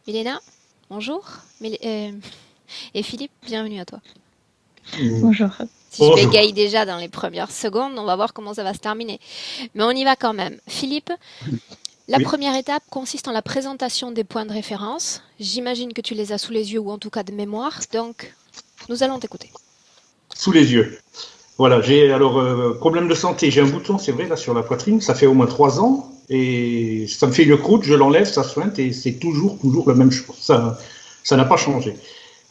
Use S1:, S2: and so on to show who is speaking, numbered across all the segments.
S1: Milena, bonjour. Et Philippe, bienvenue à toi.
S2: Mm.
S1: Bonjour. Si je
S2: Bonjour.
S1: bégaye déjà dans les premières secondes, on va voir comment ça va se terminer. Mais on y va quand même. Philippe, la
S2: Oui,
S1: première étape consiste en la présentation des points de référence. J'imagine que tu les as sous les yeux ou en tout cas de mémoire, donc nous allons t'écouter.
S2: sous les yeux. Voilà, j'ai alors problème de santé. J'ai un bouton, c'est vrai, là sur la poitrine. Ça fait au moins 3 ans et ça me fait une croûte. Je l'enlève, ça sointe et c'est toujours la même chose. Ça n'a pas changé.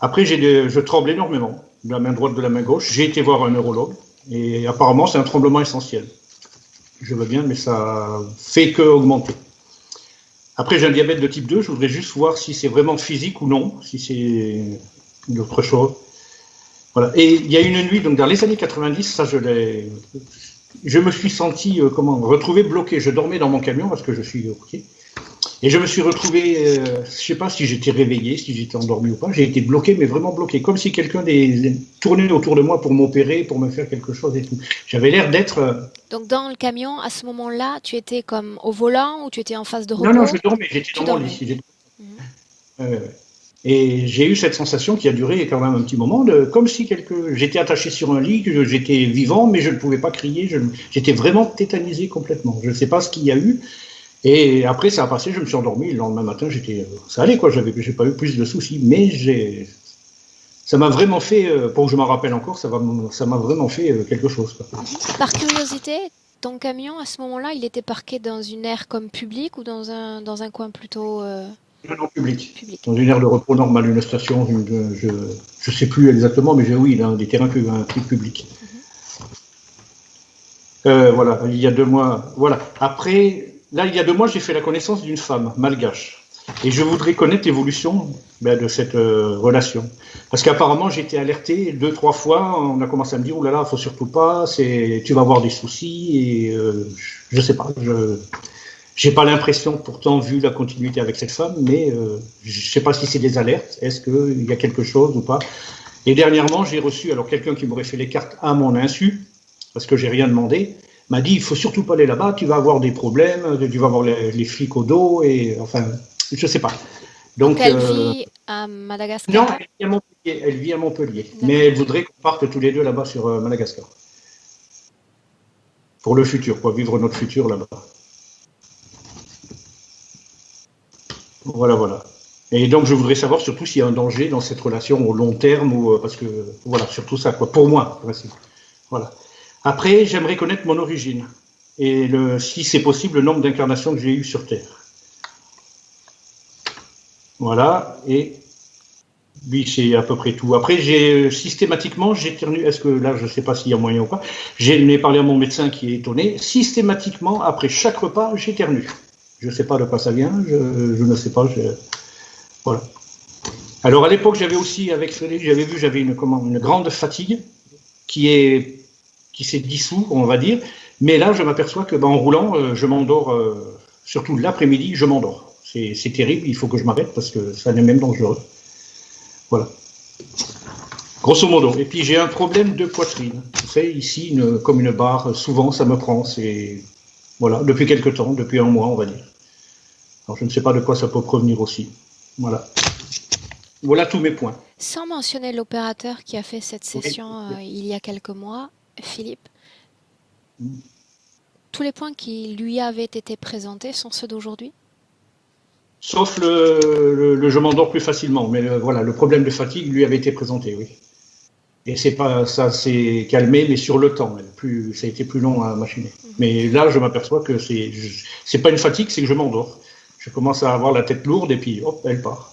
S2: Après, je tremble énormément de la main droite, de la main gauche. J'ai été voir un neurologue et apparemment c'est un tremblement essentiel. Je veux bien, mais ça fait que augmenter. Après, j'ai un diabète de type 2. Je voudrais juste voir si c'est vraiment physique ou non, si c'est une autre chose. Voilà. Et il y a une nuit, donc dans les années 90, je me suis senti, retrouvé bloqué. Je dormais dans mon camion parce que je suis routier. Et je me suis retrouvé, je sais pas si j'étais réveillé, si j'étais endormi ou pas. J'ai été bloqué, mais vraiment bloqué, comme si quelqu'un tournait autour de moi pour m'opérer, pour me faire quelque chose et tout. J'avais l'air d'être.
S1: Donc dans le camion, à ce moment-là, tu étais comme au volant ou tu étais en phase de
S2: Non, non, je
S1: repos?
S2: dormais. J'étais
S1: Tu
S2: dans mon
S1: dormais.
S2: lit.
S1: Mhm.
S2: Euh, et j'ai eu cette sensation qui a duré quand même un petit moment, comme si j'étais attaché sur un lit, que j'étais vivant, mais je ne pouvais pas crier. J'étais vraiment tétanisé complètement. Je ne sais pas ce qu'il y a eu. Et après, ça a passé, je me suis endormi. Le lendemain matin, ça allait, quoi. J'ai pas eu plus de soucis. Mais ça m'a vraiment fait, pour que je m'en rappelle encore, ça m'a vraiment fait quelque chose, quoi.
S1: Mhm. Par curiosité, ton camion, à ce moment-là, il était parqué dans une aire comme publique ou dans un coin plutôt
S2: En public.
S1: public?
S2: Dans une aire de repos normale, une station, je sais plus exactement, mais oui, dans des terrains un truc public.
S1: Mhm.
S2: Voilà, il y a 2 mois. Voilà. Après, là, il y a 2 mois, j'ai fait la connaissance d'une femme malgache. Et je voudrais connaître l'évolution de cette relation. Parce qu'apparemment, j'ai été alerté 2, 3 fois. On a commencé à me dire, oh là là, faut surtout pas, tu vas avoir des soucis. Et je sais pas. J'ai pas l'impression, pourtant, vu la continuité avec cette femme, mais je sais pas si c'est des alertes. Est-ce qu'il y a quelque chose ou pas? Et dernièrement, j'ai reçu alors quelqu'un qui m'aurait fait les cartes à mon insu, parce que j'ai rien demandé, m'a dit il faut surtout pas aller là-bas, tu vas avoir des problèmes, tu vas avoir les flics au dos et enfin, je sais pas.
S1: Donc
S2: Donc
S1: elle vit à
S2: non,
S1: Madagascar?
S2: elle vit à Montpellier, elle vit à Montpellier, mais
S1: D'accord.
S2: elle voudrait qu'on parte tous les deux là-bas sur Madagascar pour le futur, quoi, vivre notre futur là-bas. Voilà, voilà. Et donc je voudrais savoir surtout s'il y a un danger dans cette relation au long terme ou parce que voilà, surtout ça quoi, pour moi, voilà. Après, j'aimerais connaître mon origine et si c'est possible, le nombre d'incarnations que j'ai eues sur Terre. Voilà, et oui, c'est à peu près tout. Après, systématiquement, j'éternue. Est-ce que là, je ne sais pas s'il y a moyen ou pas. J'ai parlé à mon médecin qui est étonné. Systématiquement, après chaque repas, j'éternue. Je ne sais pas de quoi ça vient. Je ne sais pas. Voilà. Alors à l'époque, j'avais aussi avec Frédéric, j'avais une grande fatigue qui est qui s'est dissous, on va dire. Mais là, je m'aperçois que en roulant, je m'endors, surtout l'après-midi, je m'endors. C'est terrible, il faut que je m'arrête parce que ça n'est même dangereux. Voilà, grosso modo. Et puis j'ai un problème de poitrine. Vous savez, ici, comme une barre, souvent ça me prend. Voilà, depuis quelques temps, depuis un mois, on va dire. Alors je ne sais pas de quoi ça peut provenir aussi. Voilà. Voilà tous mes points.
S1: Sans mentionner l'opérateur qui a fait cette
S2: Oui.
S1: session il y a quelques mois, Philippe, tous les points qui lui avaient été présentés sont ceux d'aujourd'hui?
S2: Sauf je m'endors plus facilement. Mais voilà, le problème de fatigue lui avait été présenté, oui. Et c'est pas, ça s'est calmé, mais sur le temps. Ça a été plus long à machiner.
S1: Mhm.
S2: Mais là, je m'aperçois que c'est pas une fatigue, c'est que je m'endors. Je commence à avoir la tête lourde et puis hop, elle part.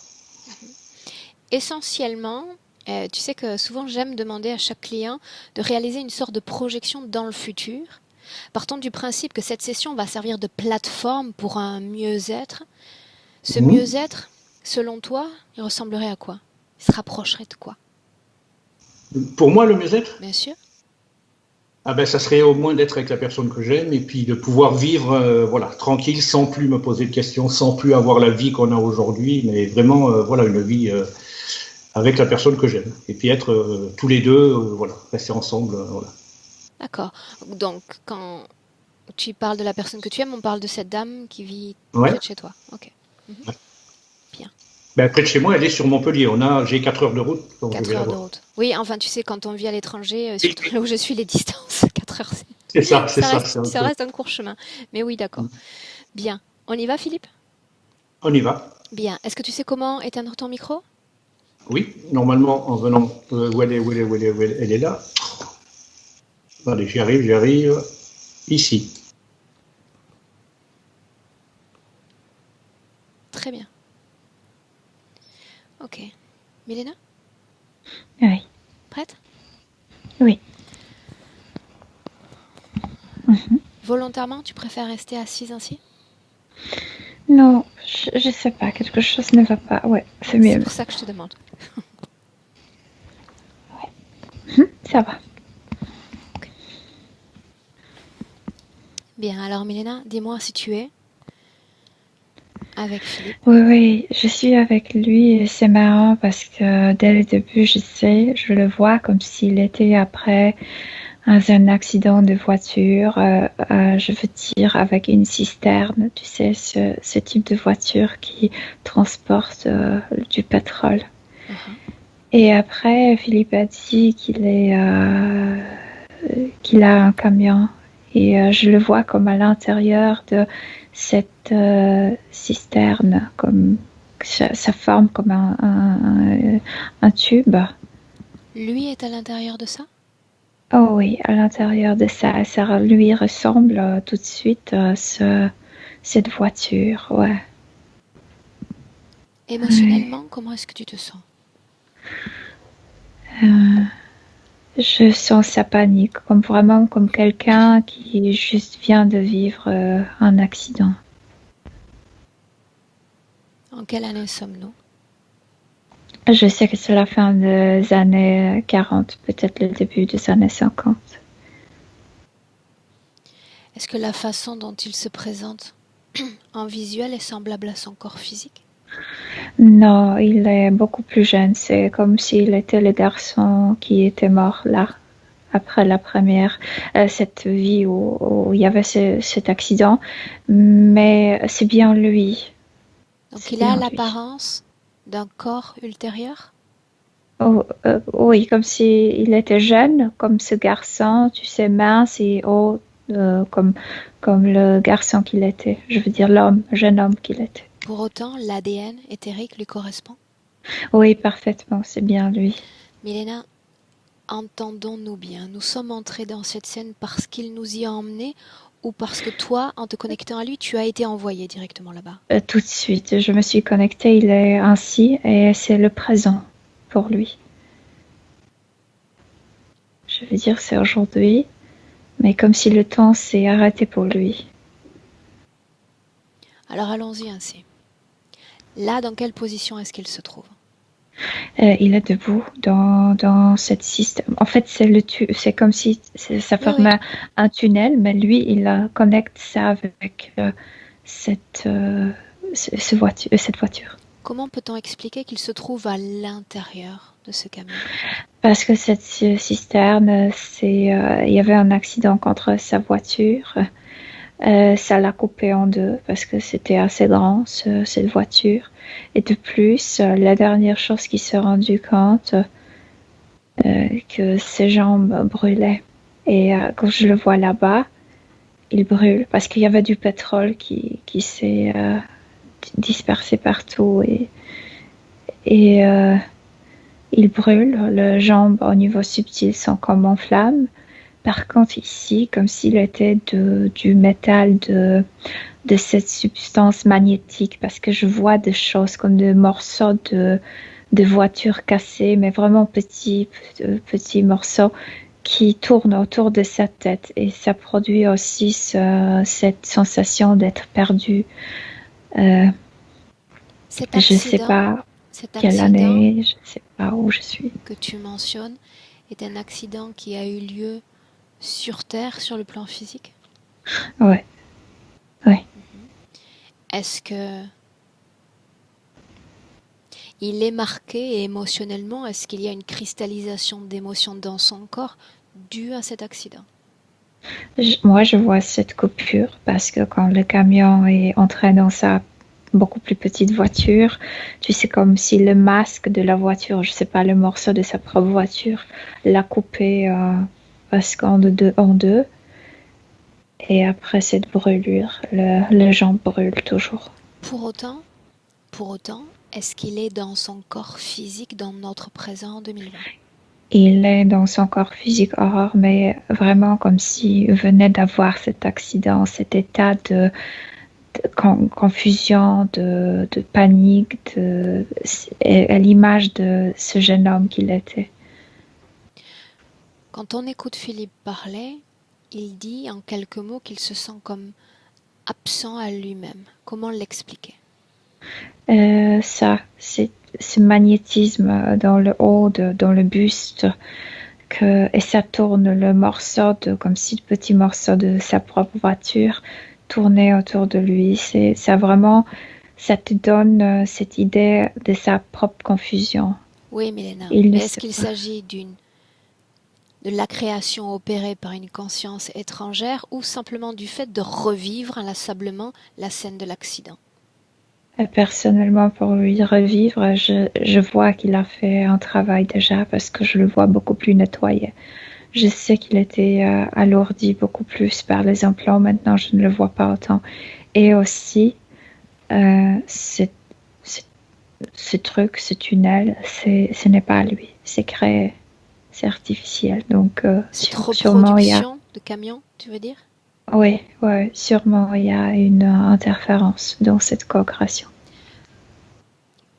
S1: Essentiellement, tu sais que souvent j'aime demander à chaque client de réaliser une sorte de projection dans le futur, partant du principe que cette session va servir de plateforme pour un mieux-être. Ce
S2: Mmh.
S1: mieux-être, selon toi, il ressemblerait à quoi? Il se rapprocherait de quoi?
S2: Pour moi, le mieux-être,
S1: Bien sûr.
S2: ah ben, ça serait au moins d'être avec la personne que j'aime et puis de pouvoir vivre, voilà, tranquille, sans plus me poser de questions, sans plus avoir la vie qu'on a aujourd'hui, mais vraiment, voilà, une vie avec la personne que j'aime. Et puis être tous les deux, voilà, rester ensemble, voilà.
S1: D'accord. Donc, quand tu parles de la personne que tu aimes, on parle de cette dame qui vit
S2: Ouais.
S1: près de chez toi. Ok. Mhm. Bien.
S2: Ben, près de chez moi, elle est sur Montpellier. J'ai 4 heures de route, donc je
S1: 4
S2: vais la
S1: heures de
S2: voir.
S1: route. Oui, enfin, tu sais, quand on vit à l'étranger,
S2: Oui,
S1: surtout là où je suis, les distances, 4 heures,
S2: c'est ça, c'est
S1: ça
S2: ça,
S1: reste,
S2: c'est
S1: ça
S2: entre.
S1: reste un court chemin. Mais oui, d'accord. Bien. On y va, Philippe?
S2: On y va.
S1: Bien. Est-ce que tu sais comment éteindre ton micro?
S2: Oui, normalement, en venant, où elle est, où elle est, où elle est, où elle est, elle est là. Allez, j'y arrive. Ici.
S1: Très bien. Ok. Milena,
S3: Oui,
S1: prête?
S3: oui. Mhm.
S1: Volontairement, tu préfères rester assise ainsi?
S3: Non, je sais pas, quelque chose ne va pas. Ouais, c'est
S1: C'est
S3: mieux.
S1: pour ça que je te demande.
S3: Ça va.
S1: Bien, alors Milena, dis-moi si tu es avec Philippe.
S3: Oui, oui, je suis avec lui et c'est marrant parce que dès le début, je le vois comme s'il était après un accident de voiture, je veux dire avec une cisterne, tu sais, ce type de voiture qui transporte du pétrole.
S1: Uh-huh.
S3: Et après, Philippe a dit qu'il a un camion et je le vois comme à l'intérieur de cette cisterne, comme ça forme comme un tube.
S1: Lui est à l'intérieur de ça?
S3: Oh oui, à l'intérieur de ça, ça lui ressemble tout de suite cette voiture, ouais. Ouais.
S1: Émotionnellement, comment est-ce que tu te sens?
S3: Euh, je sens sa panique, comme vraiment comme quelqu'un qui juste vient de vivre un accident.
S1: En quelle année sommes-nous?
S3: Je sais que c'est la fin des années 40, peut-être le début des années 50.
S1: Est-ce que la façon dont il se présente en visuel est semblable à son corps physique?
S3: Non, il est beaucoup plus jeune. C'est comme s'il était le garçon qui était mort là, après la première, cette vie où il y avait cet accident. Mais c'est bien lui.
S1: Donc
S3: C'est
S1: il a
S3: bien lui.
S1: l'apparence d'un corps ultérieur?
S3: Oh, oui, comme s'il était jeune, comme ce garçon, tu sais, mince et haut, comme le garçon qu'il était. Je veux dire l'homme, jeune homme qu'il était.
S1: Pour autant, l'ADN éthérique lui correspond?
S3: Oui, parfaitement, c'est bien lui.
S1: Milena, entendons-nous bien, nous sommes entrés dans cette scène parce qu'il nous y a emmenés ou parce que toi, en te connectant à lui, tu as été envoyé directement là-bas?
S3: Tout de suite, je me suis connectée, il est ainsi et c'est le présent pour lui. Je veux dire, c'est aujourd'hui, mais comme si le temps s'est arrêté pour lui.
S1: Alors allons-y ainsi. Là, dans quelle position est-ce qu'il se trouve?
S3: Il est debout dans cette système. En fait, c'est comme si ça
S1: Oui, oui.
S3: formait un tunnel, mais lui, il connecte ça avec cette, cette voiture.
S1: Comment peut-on expliquer qu'il se trouve à l'intérieur de ce camion?
S3: Parce que cette cisterne, il y avait un accident contre sa voiture. Ça l'a coupé en deux parce que c'était assez grand, cette voiture. Et de plus, la dernière chose qu'il s'est rendu compte, que ses jambes brûlaient. Et quand je le vois là-bas, il brûle parce qu'il y avait du pétrole qui s'est dispersé partout et il brûle. Les jambes au niveau subtil sont comme en flammes. Par contre, ici, comme s'il était du métal, de cette substance magnétique, parce que je vois des choses comme des morceaux de voitures cassées, mais vraiment petits morceaux qui tournent autour de sa tête. Et ça produit aussi cette sensation d'être perdu. Euh,
S1: Cet
S3: je ne sais
S1: accident,
S3: pas
S1: cet
S3: quelle
S1: accident
S3: année, je ne sais pas où je suis.
S1: que tu mentionnes est un accident qui a eu lieu sur Terre sur le plan physique?
S3: Ouais, ouais.
S1: Est-ce que il est marqué et émotionnellement, est-ce qu'il y a une cristallisation d'émotions dans son corps due à cet accident?
S3: Moi, je vois cette coupure parce que quand le camion est entré dans ça, beaucoup plus petite voiture. Tu sais, comme si le masque de la voiture, je sais pas, le morceau de sa propre voiture, l'a coupé presque en deux. Et après cette brûlure, le jambe brûle toujours.
S1: Pour autant, est-ce qu'il est dans son corps physique dans notre présent en 2020?
S3: Il est dans son corps physique horreur, mais vraiment comme s'il venait d'avoir cet accident, cet état de confusion, de panique, à l'image de ce jeune homme qu'il était.
S1: Quand on écoute Philippe parler, il dit en quelques mots qu'il se sent comme absent à lui-même. Comment l'expliquer?
S3: Ça, c'est ce magnétisme dans le haut, dans le buste, et ça tourne le morceau, comme si le petit morceau de sa propre voiture tournait autour de lui. Ça vraiment, ça te donne cette idée de sa propre confusion.
S1: Oui, Milena,
S3: Il
S1: mais
S3: ne
S1: est-ce
S3: sait
S1: qu'il
S3: pas.
S1: s'agit de la création opérée par une conscience étrangère ou simplement du fait de revivre inlassablement la scène de l'accident?
S3: Personnellement, pour lui revivre, je vois qu'il a fait un travail déjà parce que je le vois beaucoup plus nettoyé. Je sais qu'il était alourdi beaucoup plus par les implants. Maintenant, je ne le vois pas autant. Et aussi, ce truc, ce tunnel, ce n'est pas lui. C'est créé, c'est artificiel. Donc,
S1: Cette
S3: sûrement, il y a...
S1: reproduction de camions, tu veux dire?
S3: Oui, ouais, sûrement, il y a une interférence dans cette co-création.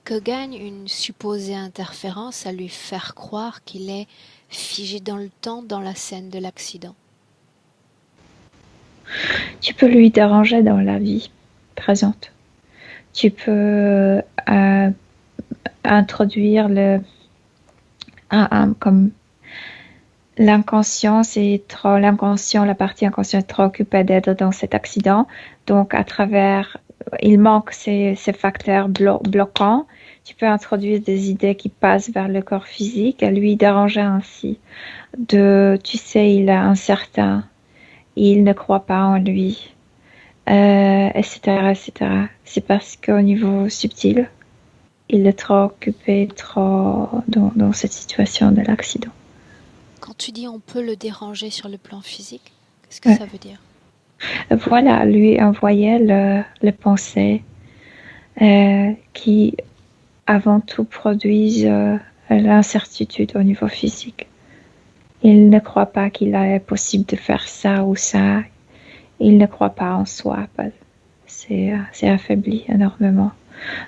S1: Que gagne une supposée interférence à lui faire croire qu'il est figé dans le temps dans la scène de l'accident?
S3: Tu peux lui déranger dans la vie présente. Tu peux introduire comme la partie inconsciente est trop occupée d'être dans cet accident. Donc, il manque ces facteurs bloquants. Tu peux introduire des idées qui passent vers le corps physique et lui déranger ainsi. Tu sais, il est incertain, il ne croit pas en lui, etc., etc. C'est parce qu'au niveau subtil, il est trop occupé, trop dans cette situation de l'accident.
S1: Quand tu dis on peut le déranger sur le plan physique, qu'est-ce que ça veut dire?
S3: Voilà, lui envoyait les pensées qui, avant tout, produisent l'incertitude au niveau physique. Il ne croit pas qu'il est possible de faire ça ou ça. Il ne croit pas en soi. C'est affaibli énormément.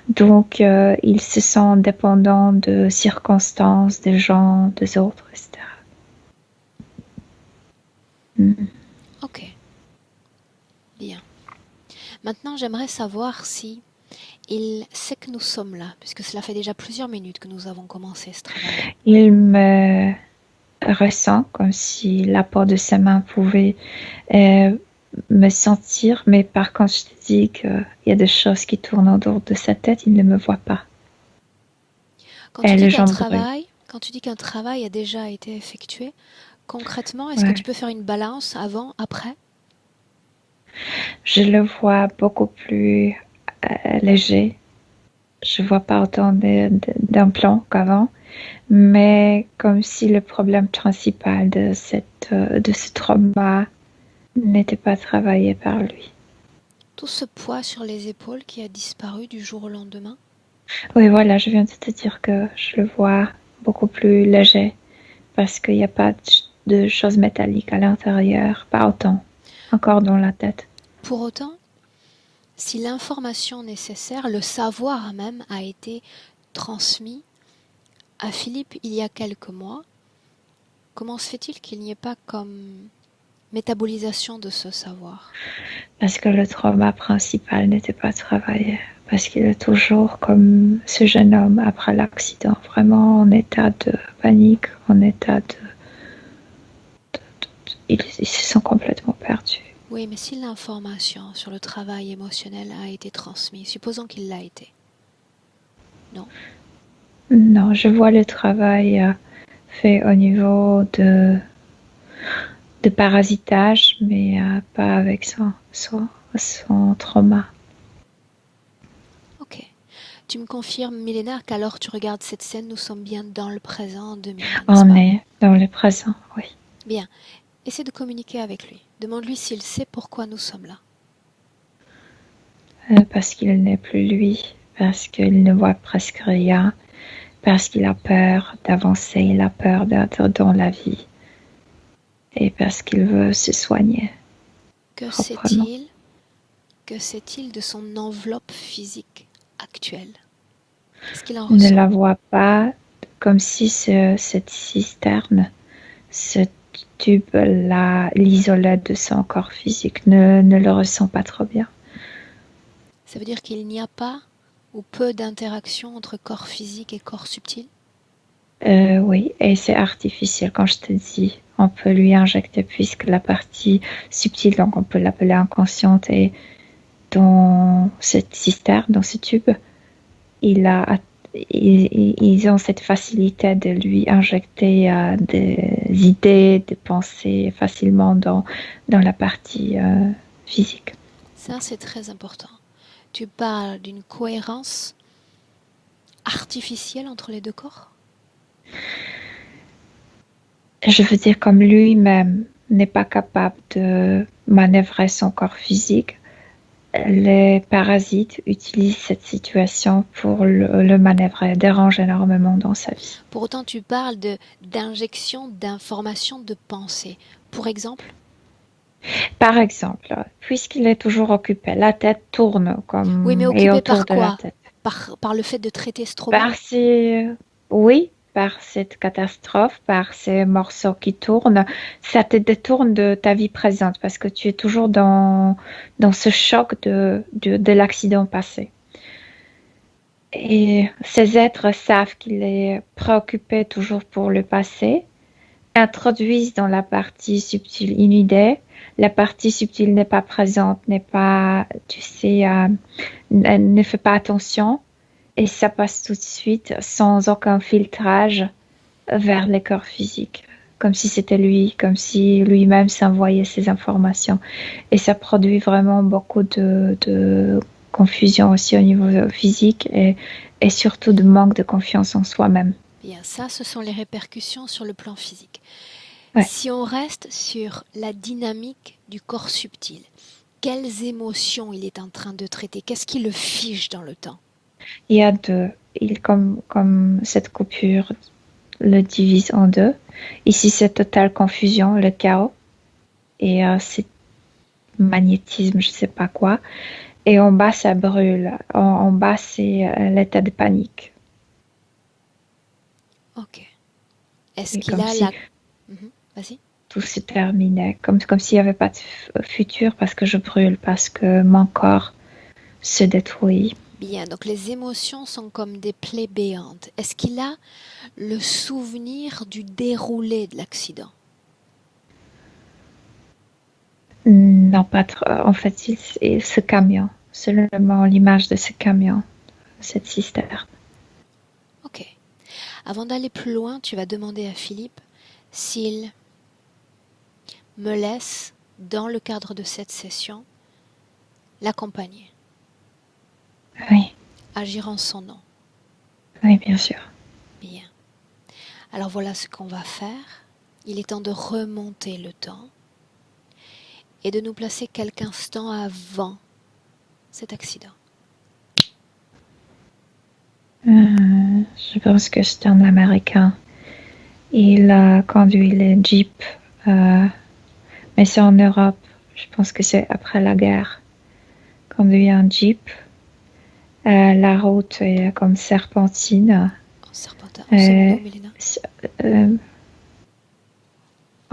S3: Donc, il se sent dépendant de circonstances, des gens, des autres, etc.
S1: Ok, bien. Maintenant, j'aimerais savoir si il sait que nous sommes là, puisque cela fait déjà plusieurs minutes que nous avons commencé ce travail.
S3: Il me ressent comme si la peau de ses mains pouvait me sentir, mais par contre, je te dis qu'il y a des choses qui tournent autour de sa tête, il ne me voit pas.
S1: Quand
S3: Et
S1: tu
S3: le
S1: dis qu'un travail a déjà été effectué, concrètement, est-ce que tu peux faire une balance avant, après?
S3: Je le vois beaucoup plus léger. Je vois pas autant d'implants qu'avant, mais comme si le problème principal de ce trauma n'était pas travaillé par lui.
S1: Tout ce poids sur les épaules qui a disparu du jour au lendemain?
S3: Oui, voilà, je viens de te dire que je le vois beaucoup plus léger parce qu'il n'y a pas de choses métalliques à l'intérieur, pas autant, encore dans la tête.
S1: Pour autant, si l'information nécessaire, le savoir même, a été transmis à Philippe il y a quelques mois, comment se fait-il qu'il n'y ait pas comme métabolisation de ce savoir?
S3: Parce que le trauma principal n'était pas travaillé. Parce qu'il est toujours comme ce jeune homme après l'accident, vraiment en état de panique, en état ils se sont complètement perdus.
S1: Oui, mais si l'information sur le travail émotionnel a été transmise, supposons qu'il l'a été. Non.
S3: Non, je vois le travail fait au niveau de parasitage, mais pas avec son trauma.
S1: Tu me confirmes, Milena, qu'alors tu regardes cette scène, nous sommes bien dans le présent en 2020, n'est-ce
S3: On
S1: pas?
S3: est dans le présent, oui.
S1: Bien. Essaie de communiquer avec lui. Demande-lui s'il sait pourquoi nous sommes là.
S3: Parce qu'il n'est plus lui, parce qu'il ne voit presque rien, parce qu'il a peur d'avancer, il a peur d'être dans la vie, et parce qu'il veut se soigner
S1: Que
S3: proprement.
S1: sait-il? Que sait-il de son enveloppe physique actuelle? Qu'est-ce qu'il en
S3: Il ne
S1: ressent?
S3: la voit pas comme si cette cisterne, ce tube l'isolait de son corps physique, ne le ressent pas trop bien.
S1: Ça veut dire qu'il n'y a pas ou peu d'interaction entre corps physique et corps subtil?
S3: Oui, et c'est artificiel. Quand je te dis, on peut lui injecter, puisque la partie subtile, donc on peut l'appeler inconsciente, et dans cette cisterne, dans ce tube, ils ont cette facilité de lui injecter des idées, des pensées facilement dans la partie physique.
S1: Ça, c'est très important. Tu parles d'une cohérence artificielle entre les deux corps?
S3: Je veux dire, comme lui-même n'est pas capable de manœuvrer son corps physique, les parasites utilisent cette situation pour le manœuvrer, dérange énormément dans sa vie.
S1: Pour autant, tu parles d'injection d'informations de pensée. Pour exemple?
S3: Par exemple, puisqu'il est toujours occupé, la tête tourne
S1: Oui, mais
S3: et
S1: occupé
S3: autour
S1: par
S3: de la
S1: quoi?
S3: tête.
S1: Par le fait de traiter ce trauma?
S3: Oui, par cette catastrophe, par ces morceaux qui tournent, ça te détourne de ta vie présente parce que tu es toujours dans ce choc de l'accident passé. Et ces êtres savent qu'il est préoccupé toujours pour le passé, introduisent dans la partie subtile une idée. La partie subtile n'est pas présente, n'est pas, tu sais, elle ne fait pas attention. Et ça passe tout de suite, sans aucun filtrage, vers les corps physiques. Comme si c'était lui, comme si lui-même s'envoyait ces informations. Et ça produit vraiment beaucoup de confusion aussi au niveau physique et surtout de manque de confiance en soi-même.
S1: Bien, ça, ce sont les répercussions sur le plan physique.
S3: Ouais.
S1: Si on reste sur la dynamique du corps subtil, quelles émotions il est en train de traiter? Qu'est-ce qui le fige dans le temps?
S3: Il y a deux. Comme cette coupure le divise en deux. Ici, c'est totale confusion, le chaos. Et c'est magnétisme, je ne sais pas quoi. Et en bas, ça brûle. En bas, c'est l'état de panique.
S1: Ok. Est-ce
S3: Et
S1: qu'il
S3: comme
S1: a
S3: si
S1: la... Mhm, vas-y.
S3: tout se terminait. Comme s'il n'y avait pas de futur parce que je brûle, parce que mon corps se détruit.
S1: Bien, donc les émotions sont comme des plaies béantes. Est-ce qu'il a le souvenir du déroulé de l'accident?
S3: Non, pas trop. En fait, c'est ce camion. Seulement l'image de ce camion, cette cisterne.
S1: Ok. Avant d'aller plus loin, tu vas demander à Philippe s'il me laisse, dans le cadre de cette session, l'accompagner,
S3: Oui,
S1: agir en son nom.
S3: oui, bien sûr.
S1: Bien. Alors voilà ce qu'on va faire. Il est temps de remonter le temps et de nous placer quelques instants avant cet accident.
S3: Je pense que c'est un Américain. Il a conduit les jeeps, mais c'est en Europe. Je pense que c'est après la guerre. Conduit un jeep. La route est comme serpentine.
S1: En serpentin, en sommes-nous, Milena?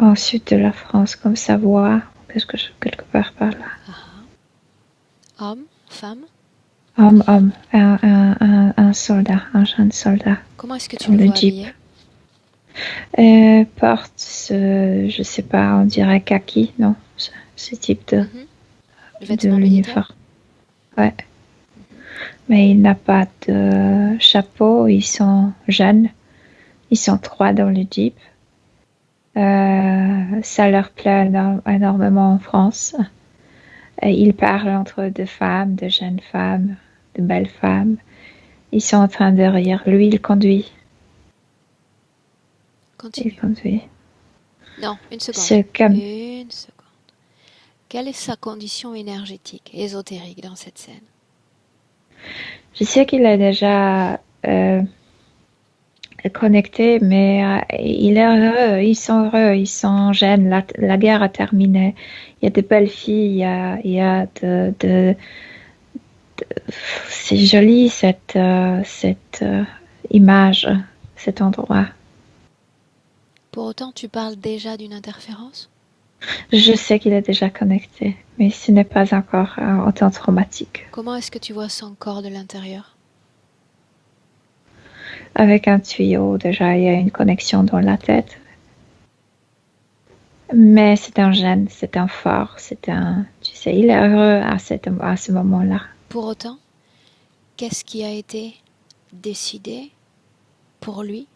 S3: Au sud de la France, comme Savoie, quelque part par là.
S1: Homme, femme?
S3: Homme, un soldat, un jeune soldat.
S1: Comment est-ce que tu le vois habillé?
S3: Porte, je sais pas, on dirait kaki, non? Ce type de l'uniforme. Ouais. Mais il n'a pas de chapeau, ils sont jeunes. Ils sont 3 dans le jeep. Ça leur plaît énormément en France. Ils parlent entre eux de femmes, de jeunes femmes, de belles femmes. Ils sont en train de rire. Lui, il conduit.
S1: Continue.
S3: Il conduit.
S1: Non, une seconde. Une seconde. Quelle est sa condition énergétique, ésotérique dans cette scène?
S3: Je sais qu'il est déjà connecté, mais il est heureux, ils sont jeunes, la guerre a terminé. Il y a de belles filles, il y a c'est joli cette image, cet endroit.
S1: Pour autant, tu parles déjà d'une interférence?
S3: Je sais qu'il est déjà connecté, mais ce n'est pas encore autant traumatique.
S1: Comment est-ce que tu vois son corps de l'intérieur?
S3: Avec un tuyau, déjà, il y a une connexion dans la tête. Mais c'est un jeune, c'est un fort, tu sais, il est heureux à ce moment-là.
S1: Pour autant, qu'est-ce qui a été décidé pour lui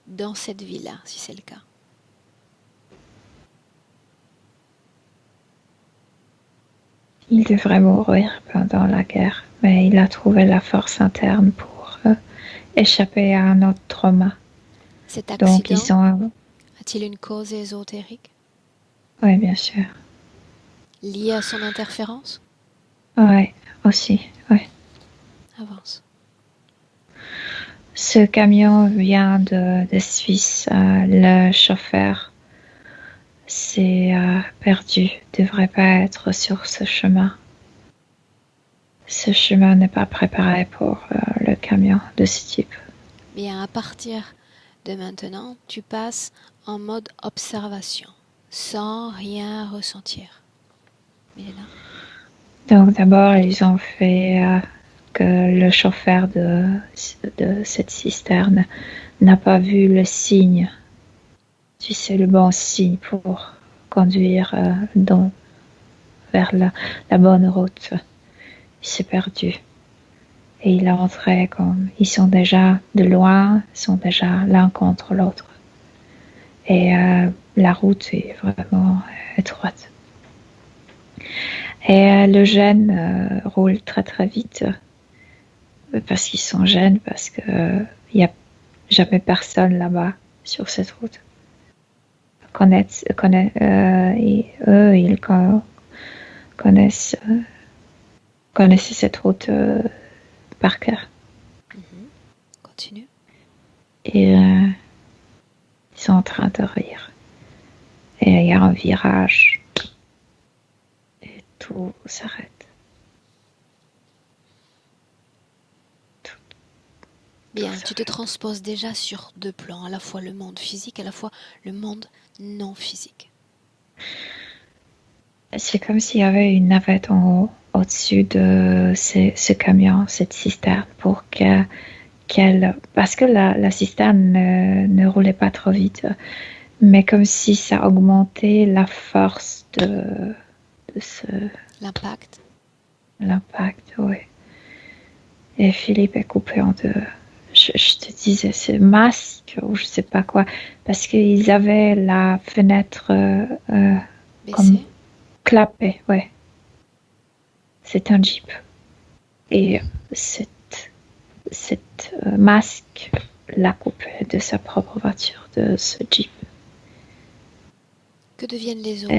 S1: dans cette vie-là, si c'est le cas?
S3: Il devrait mourir pendant la guerre, mais il a trouvé la force interne pour échapper à un autre trauma.
S1: Cet accident
S3: Donc,
S1: a-t-il une cause ésotérique?
S3: Oui, bien sûr.
S1: Liée à son interférence?
S3: Oui, aussi, oui.
S1: Avance.
S3: Ce camion vient de Suisse. Le chauffeur s'est perdu, devrait pas être sur ce chemin. Ce chemin n'est pas préparé pour le camion de ce type.
S1: Bien, à partir de maintenant, tu passes en mode observation, sans rien ressentir. Milena?
S3: Donc d'abord, ils ont fait que le chauffeur de cette cisterne n'a pas vu le signe. Tu sais, le bon signe pour conduire vers la bonne route. Il s'est perdu. Et il est entré comme ils sont déjà de loin, ils sont déjà l'un contre l'autre. Et la route est vraiment étroite. Et le jeune roule très très vite parce qu'ils sont jeunes, parce que il n'y a jamais personne là-bas sur cette route. Et eux, ils connaissent cette route par cœur.
S1: Continue.
S3: Et ils sont en train de rire. Et il y a un virage. Et tout s'arrête.
S1: Bien, tu te transposes déjà sur deux plans, à la fois le monde physique, à la fois le monde non physique.
S3: C'est comme s'il y avait une navette en haut, au-dessus de ce camion, cette cisterne, pour parce que la cisterne ne roulait pas trop vite, mais comme si ça augmentait la force de
S1: L'impact.
S3: L'impact, oui. Et Philippe est coupé en deux. Je te disais, ce masque ou je sais pas quoi, parce qu'ils avaient la fenêtre comme clapée, ouais. C'est un Jeep. Et cette masque l'a coupé de sa propre voiture, de ce Jeep.
S1: Que deviennent les autres?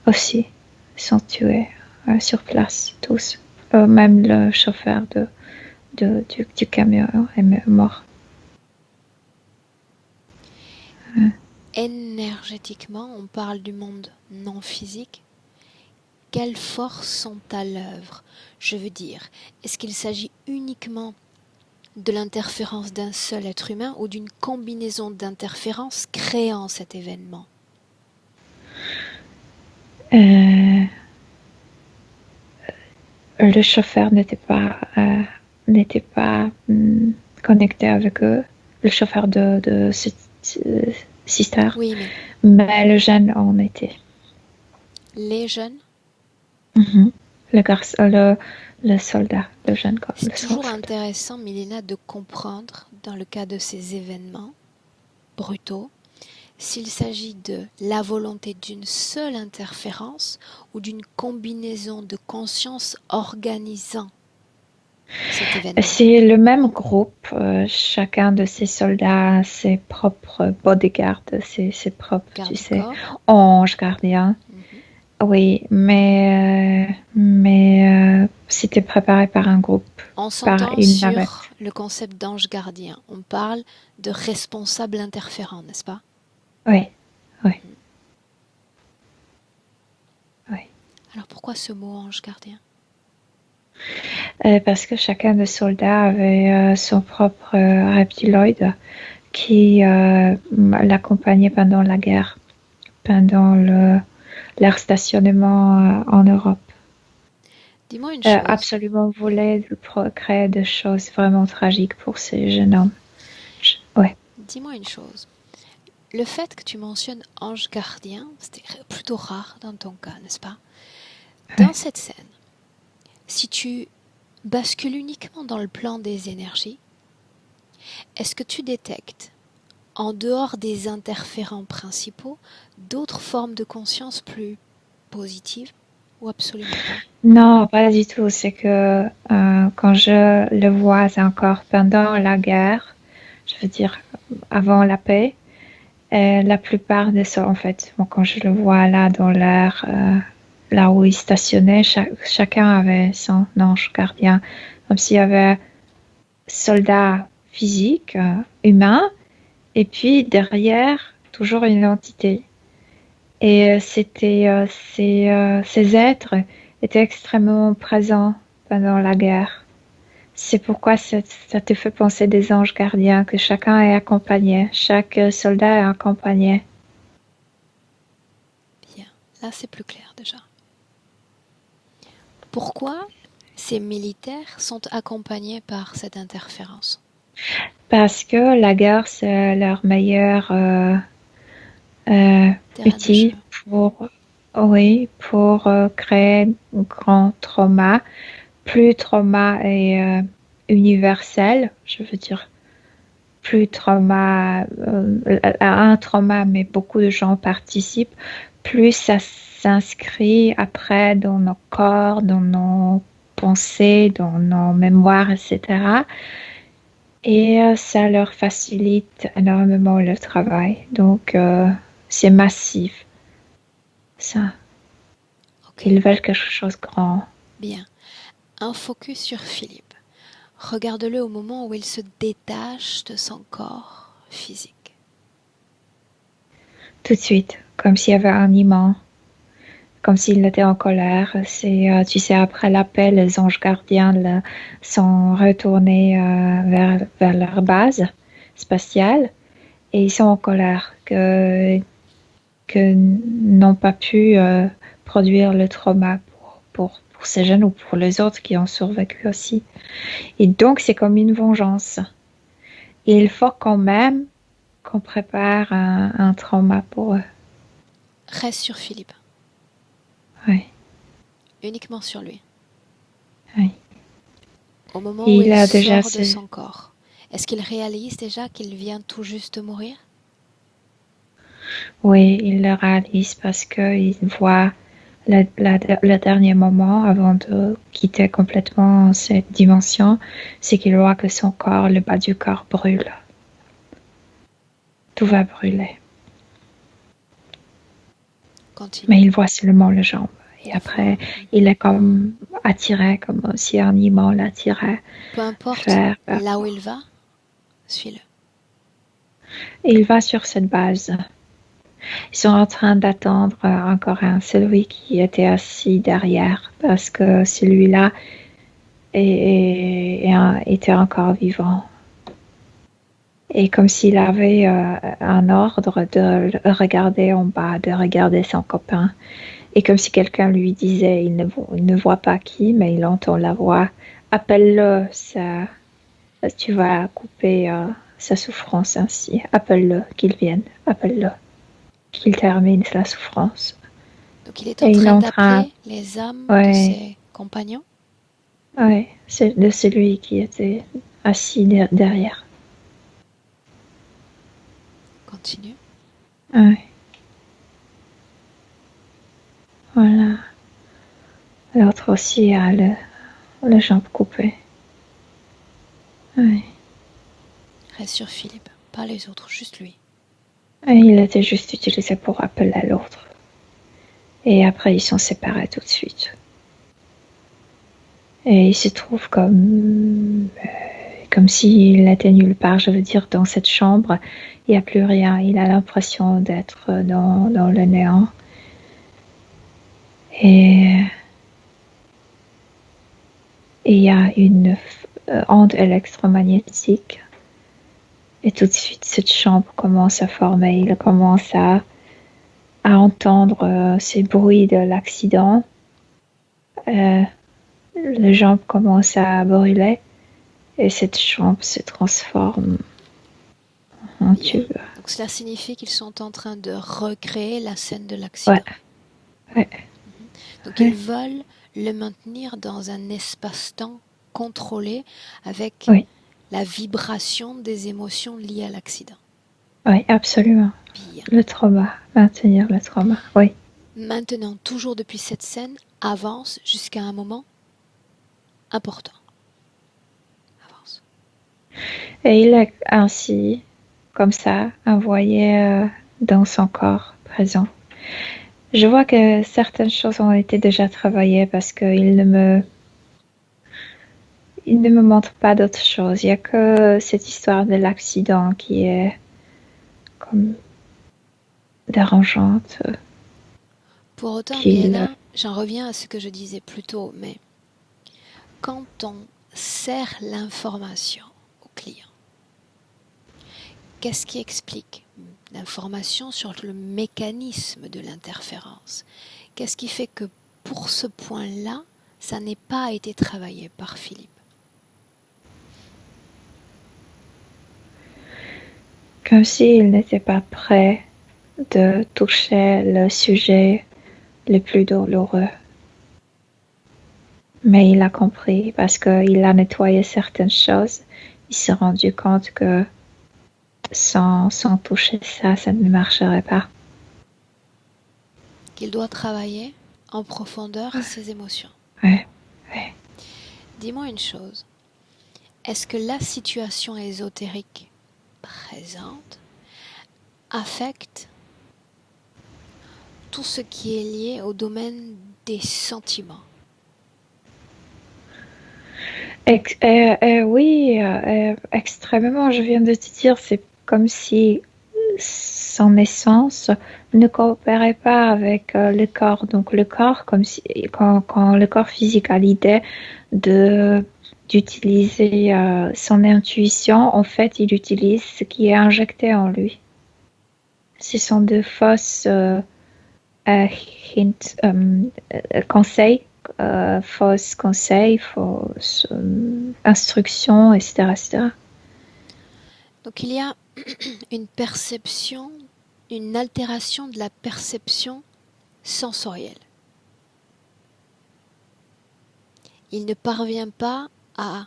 S3: Aussi, ils sont tués sur place, tous. Même le chauffeur du camion est mort.
S1: Énergétiquement, on parle du monde non physique. Quelles forces sont à l'œuvre? Je veux dire, est-ce qu'il s'agit uniquement de l'interférence d'un seul être humain ou d'une combinaison d'interférences créant cet événement?
S3: Le chauffeur n'était pas connecté avec eux, le chauffeur de cette sister.
S1: Oui,
S3: mais le jeune en était.
S1: Les jeunes?
S3: Le garçon, le soldat, le jeune garçon.
S1: C'est toujours intéressant, Milena, de comprendre, dans le cas de ces événements brutaux, s'il s'agit de la volonté d'une seule interférence ou d'une combinaison de conscience organisant cet événement?
S3: C'est le même groupe. Chacun de ces soldats a ses propres bodyguards, ses propres,
S1: Garde
S3: tu
S1: du
S3: sais,
S1: corps.
S3: anges gardiens.
S1: Mhm.
S3: Oui, mais c'était préparé par un groupe,
S1: On
S3: par
S1: s'entend
S3: une
S1: sur
S3: navette.
S1: le concept d'ange gardien. On parle de responsable interférent, n'est-ce pas?
S3: Oui, oui, oui.
S1: Alors pourquoi ce mot ange gardien?
S3: Parce que chacun des soldats avait son propre reptiloïde qui l'accompagnait pendant la guerre, pendant leur stationnement en Europe.
S1: Dis-moi une chose.
S3: Absolument voulait créer des choses vraiment tragiques pour ces jeunes hommes. Ouais.
S1: Dis-moi une chose. Le fait que tu mentionnes ange gardien, c'était plutôt rare dans ton cas, n'est-ce pas? Dans
S3: Ouais.
S1: cette scène, si tu bascules uniquement dans le plan des énergies, est-ce que tu détectes, en dehors des interférents principaux, d'autres formes de conscience plus positives ou absolument pas?
S3: Non, pas du tout. C'est que quand je le vois encore pendant la guerre, je veux dire avant la paix, la plupart de ça, en fait, bon, quand je le vois là dans l'air, là où il stationnait, chacun avait son ange gardien, comme s'il y avait soldat physique, humain, et puis derrière, toujours une entité. Et ces êtres étaient extrêmement présents pendant la guerre. C'est pourquoi ça te fait penser des anges gardiens, que chacun est accompagné, chaque soldat est accompagné.
S1: Bien, là c'est plus clair déjà. Pourquoi ces militaires sont accompagnés par cette interférence?
S3: Parce que la guerre, c'est leur meilleur euh,
S1: Terrain de jeu.
S3: outil pour, oui, pour créer un grand trauma. Plus trauma est universel, je veux dire, plus trauma, un trauma, mais beaucoup de gens participent, plus ça s'inscrit après dans nos corps, dans nos pensées, dans nos mémoires, etc. Et ça leur facilite énormément le travail. Donc, c'est massif, ça.
S1: Ok,
S3: Ils veulent quelque chose de grand.
S1: bien. Un focus sur Philippe. Regarde-le au moment où il se détache de son corps physique.
S3: Tout de suite, comme s'il y avait un immense, comme s'il était en colère. C'est, tu sais, après l'appel, les anges gardiens là, sont retournés vers leur base spatiale et ils sont en colère que n'ont pas pu produire le trauma pour ces jeunes ou pour les autres qui ont survécu aussi. Et donc, c'est comme une vengeance. Et il faut quand même qu'on prépare un trauma pour eux.
S1: Reste sur Philippe,
S3: Oui,
S1: uniquement sur lui.
S3: oui.
S1: Au moment où
S3: Il
S1: il
S3: a déjà
S1: sort de
S3: ce...
S1: son corps, est-ce qu'il réalise déjà qu'il vient tout juste de mourir?
S3: Oui, il le réalise parce qu'il voit le dernier moment avant de quitter complètement cette dimension, c'est qu'il voit que son corps, le bas du corps brûle. Tout va brûler.
S1: Continue.
S3: Mais il voit seulement les jambes. Et
S1: Il voit.
S3: après, il est comme attiré, comme si un animal l'attirait
S1: Peu importe
S3: vers
S1: là où
S3: moi.
S1: il va, suis-le.
S3: Et il va sur cette base. Ils sont en train d'attendre encore celui qui était assis derrière, parce que celui-là était encore vivant. Et comme s'il avait un ordre de regarder en bas, de regarder son copain. Et comme si quelqu'un lui disait, il ne voit pas qui, mais il entend la voix. Appelle-le, ça, tu vas couper sa souffrance ainsi. Appelle-le, qu'il vienne. Appelle-le, qu'il termine la souffrance.
S1: Donc il est en
S3: Et il est
S1: train
S3: en train,
S1: d'appeler les âmes de
S3: ouais,
S1: ses compagnons.
S3: ouais, c'est de celui qui était assis derrière.
S1: Continue.
S3: Ouais, voilà. L'autre aussi a le jambe coupée. Oui.
S1: Reste sur Philippe, pas les autres, juste lui.
S3: Et il était juste utilisé pour appeler l'autre. Et après, ils sont séparés tout de suite. Et il se trouve comme s'il était nulle part. Je veux dire, dans cette chambre, il n'y a plus rien. Il a l'impression d'être dans le néant. Et il y a une onde électromagnétique. Et tout de suite, cette chambre commence à former. Il commence à entendre ces bruits de l'accident. Les jambes commencent à brûler et cette chambre se transforme en tube.
S1: Donc cela signifie qu'ils sont en train de recréer la scène de l'accident.
S3: Ouais.
S1: Donc ils veulent le maintenir dans un espace-temps contrôlé avec la vibration des émotions liées à l'accident.
S3: Oui, absolument. Bien. Le trauma, maintenir le trauma, oui.
S1: Maintenant, toujours depuis cette scène, avance jusqu'à un moment important. Avance.
S3: Et il est ainsi, comme ça, envoyé dans son corps présent. Je vois que certaines choses ont été déjà travaillées parce qu'il ne me montre pas d'autres choses. Il n'y a que cette histoire de l'accident qui est comme dérangeante.
S1: Pour autant, Milena, j'en reviens à ce que je disais plus tôt, mais quand on sert l'information au client, qu'est-ce qui explique l'information sur le mécanisme de l'interférence? Qu'est-ce qui fait que pour ce point-là, ça n'ait pas été travaillé par Philippe?
S3: Comme s'il n'était pas prêt de toucher le sujet le plus douloureux. Mais il a compris parce qu'il a nettoyé certaines choses. Il s'est rendu compte que sans toucher ça ne marcherait pas.
S1: Qu'il doit travailler en profondeur ses émotions.
S3: Ouais.
S1: Dis-moi une chose. Est-ce que la situation ésotérique présente affecte tout ce qui est lié au domaine des sentiments?
S3: Oui, extrêmement. Je viens de te dire, c'est comme si son essence ne coopérait pas avec le corps. Donc le corps, comme si quand le corps physique a l'idée d'utiliser son intuition, en fait, il utilise ce qui est injecté en lui. Ce sont de fausses conseils. Fausses conseils, fausses instructions, etc., etc.
S1: Donc il y a une perception, une altération de la perception sensorielle. Il ne parvient pas à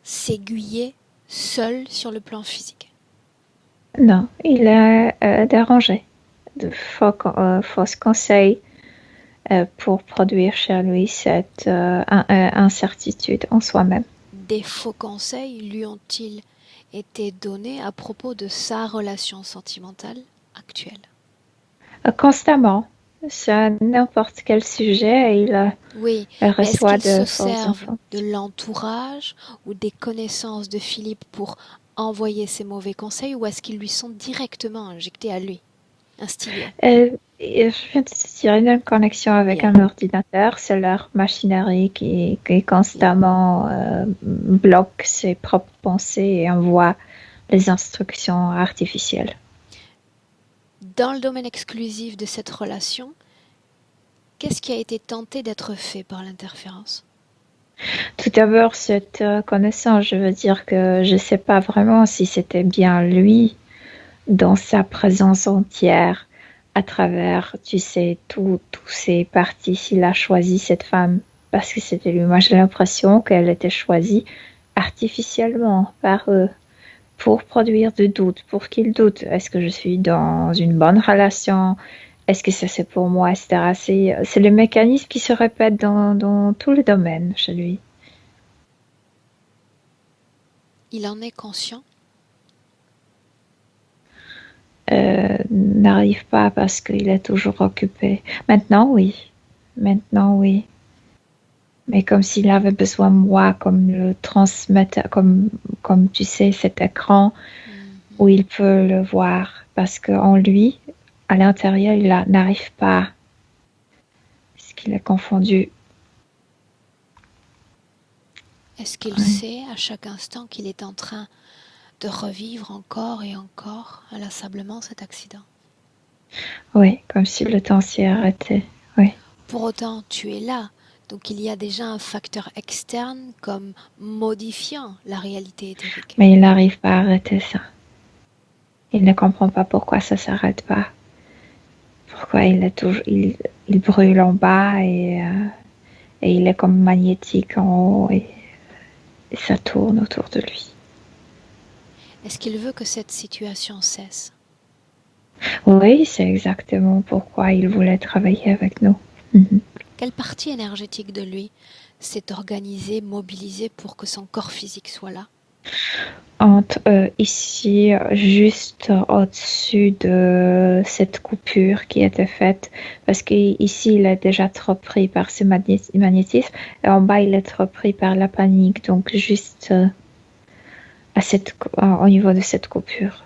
S1: s'aiguiller seul sur le plan physique.
S3: Non, il est dérangé de fausses conseils pour produire chez lui cette incertitude en soi-même.
S1: Des faux conseils lui ont-ils été donnés à propos de sa relation sentimentale actuelle?
S3: Constamment. Sur n'importe quel sujet, il reçoit
S1: de fausses informations. De l'entourage ou des connaissances de Philippe pour envoyer ces mauvais conseils, ou est-ce qu'ils lui sont directement injectés à lui, instillés?
S3: Je viens de te dire, il y a une connexion avec un ordinateur, c'est leur machinerie qui constamment bloque ses propres pensées et envoie les instructions artificielles.
S1: Dans le domaine exclusif de cette relation, qu'est-ce qui a été tenté d'être fait par l'interférence?
S3: Tout d'abord, cette connaissance, je veux dire que je ne sais pas vraiment si c'était bien lui dans sa présence entière, à travers, tu sais, tous ces parties, s'il a choisi cette femme parce que c'était lui. Moi, j'ai l'impression qu'elle était choisie artificiellement par eux pour produire du doute, pour qu'il doute. Est-ce que je suis dans une bonne relation? Est-ce que ça c'est pour moi, etc. C'est le mécanisme qui se répète dans tous les domaines chez lui.
S1: Il en est conscient?
S3: N'arrive pas parce qu'il est toujours occupé. Maintenant, oui. Maintenant, oui. Mais comme s'il avait besoin de moi, comme le transmettre, comme tu sais, cet écran où il peut le voir. Parce qu'en lui, à l'intérieur, n'arrive pas. Parce qu'il est confondu.
S1: Est-ce qu'il sait à chaque instant qu'il est en train de revivre encore et encore inlassablement cet accident?
S3: Oui, comme si le temps s'y arrêtait. Oui.
S1: Pour autant, tu es là, donc il y a déjà un facteur externe comme modifiant la réalité éthérique.
S3: Mais il n'arrive pas à arrêter ça. Il ne comprend pas pourquoi ça s'arrête pas. Pourquoi il est toujours, il brûle en bas et il est comme magnétique en haut et ça tourne autour de lui.
S1: Est-ce qu'il veut que cette situation cesse?
S3: Oui, c'est exactement pourquoi il voulait travailler avec nous. Mm-hmm.
S1: Quelle partie énergétique de lui s'est organisée, mobilisée pour que son corps physique soit là?
S3: Ici, juste au-dessus de cette coupure qui était faite, parce qu'ici, il est déjà trop pris par ce magnétisme, et en bas, il est trop pris par la panique, donc juste au niveau de cette coupure.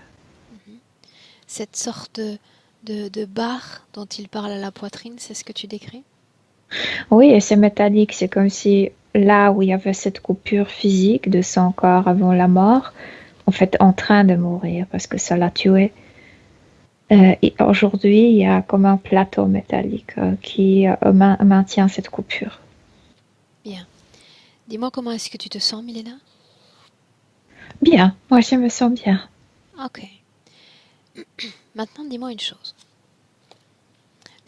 S1: Cette sorte de barre dont il parle à la poitrine, c'est ce que tu décris?
S3: Oui, et c'est métallique, c'est comme si là où il y avait cette coupure physique de son corps avant la mort, en fait en train de mourir parce que ça l'a tué. Aujourd'hui, il y a comme un plateau métallique qui maintient cette coupure.
S1: Bien. Dis-moi comment est-ce que tu te sens, Milena?
S3: Bien, moi je me sens bien.
S1: Ok. Maintenant, dis-moi une chose.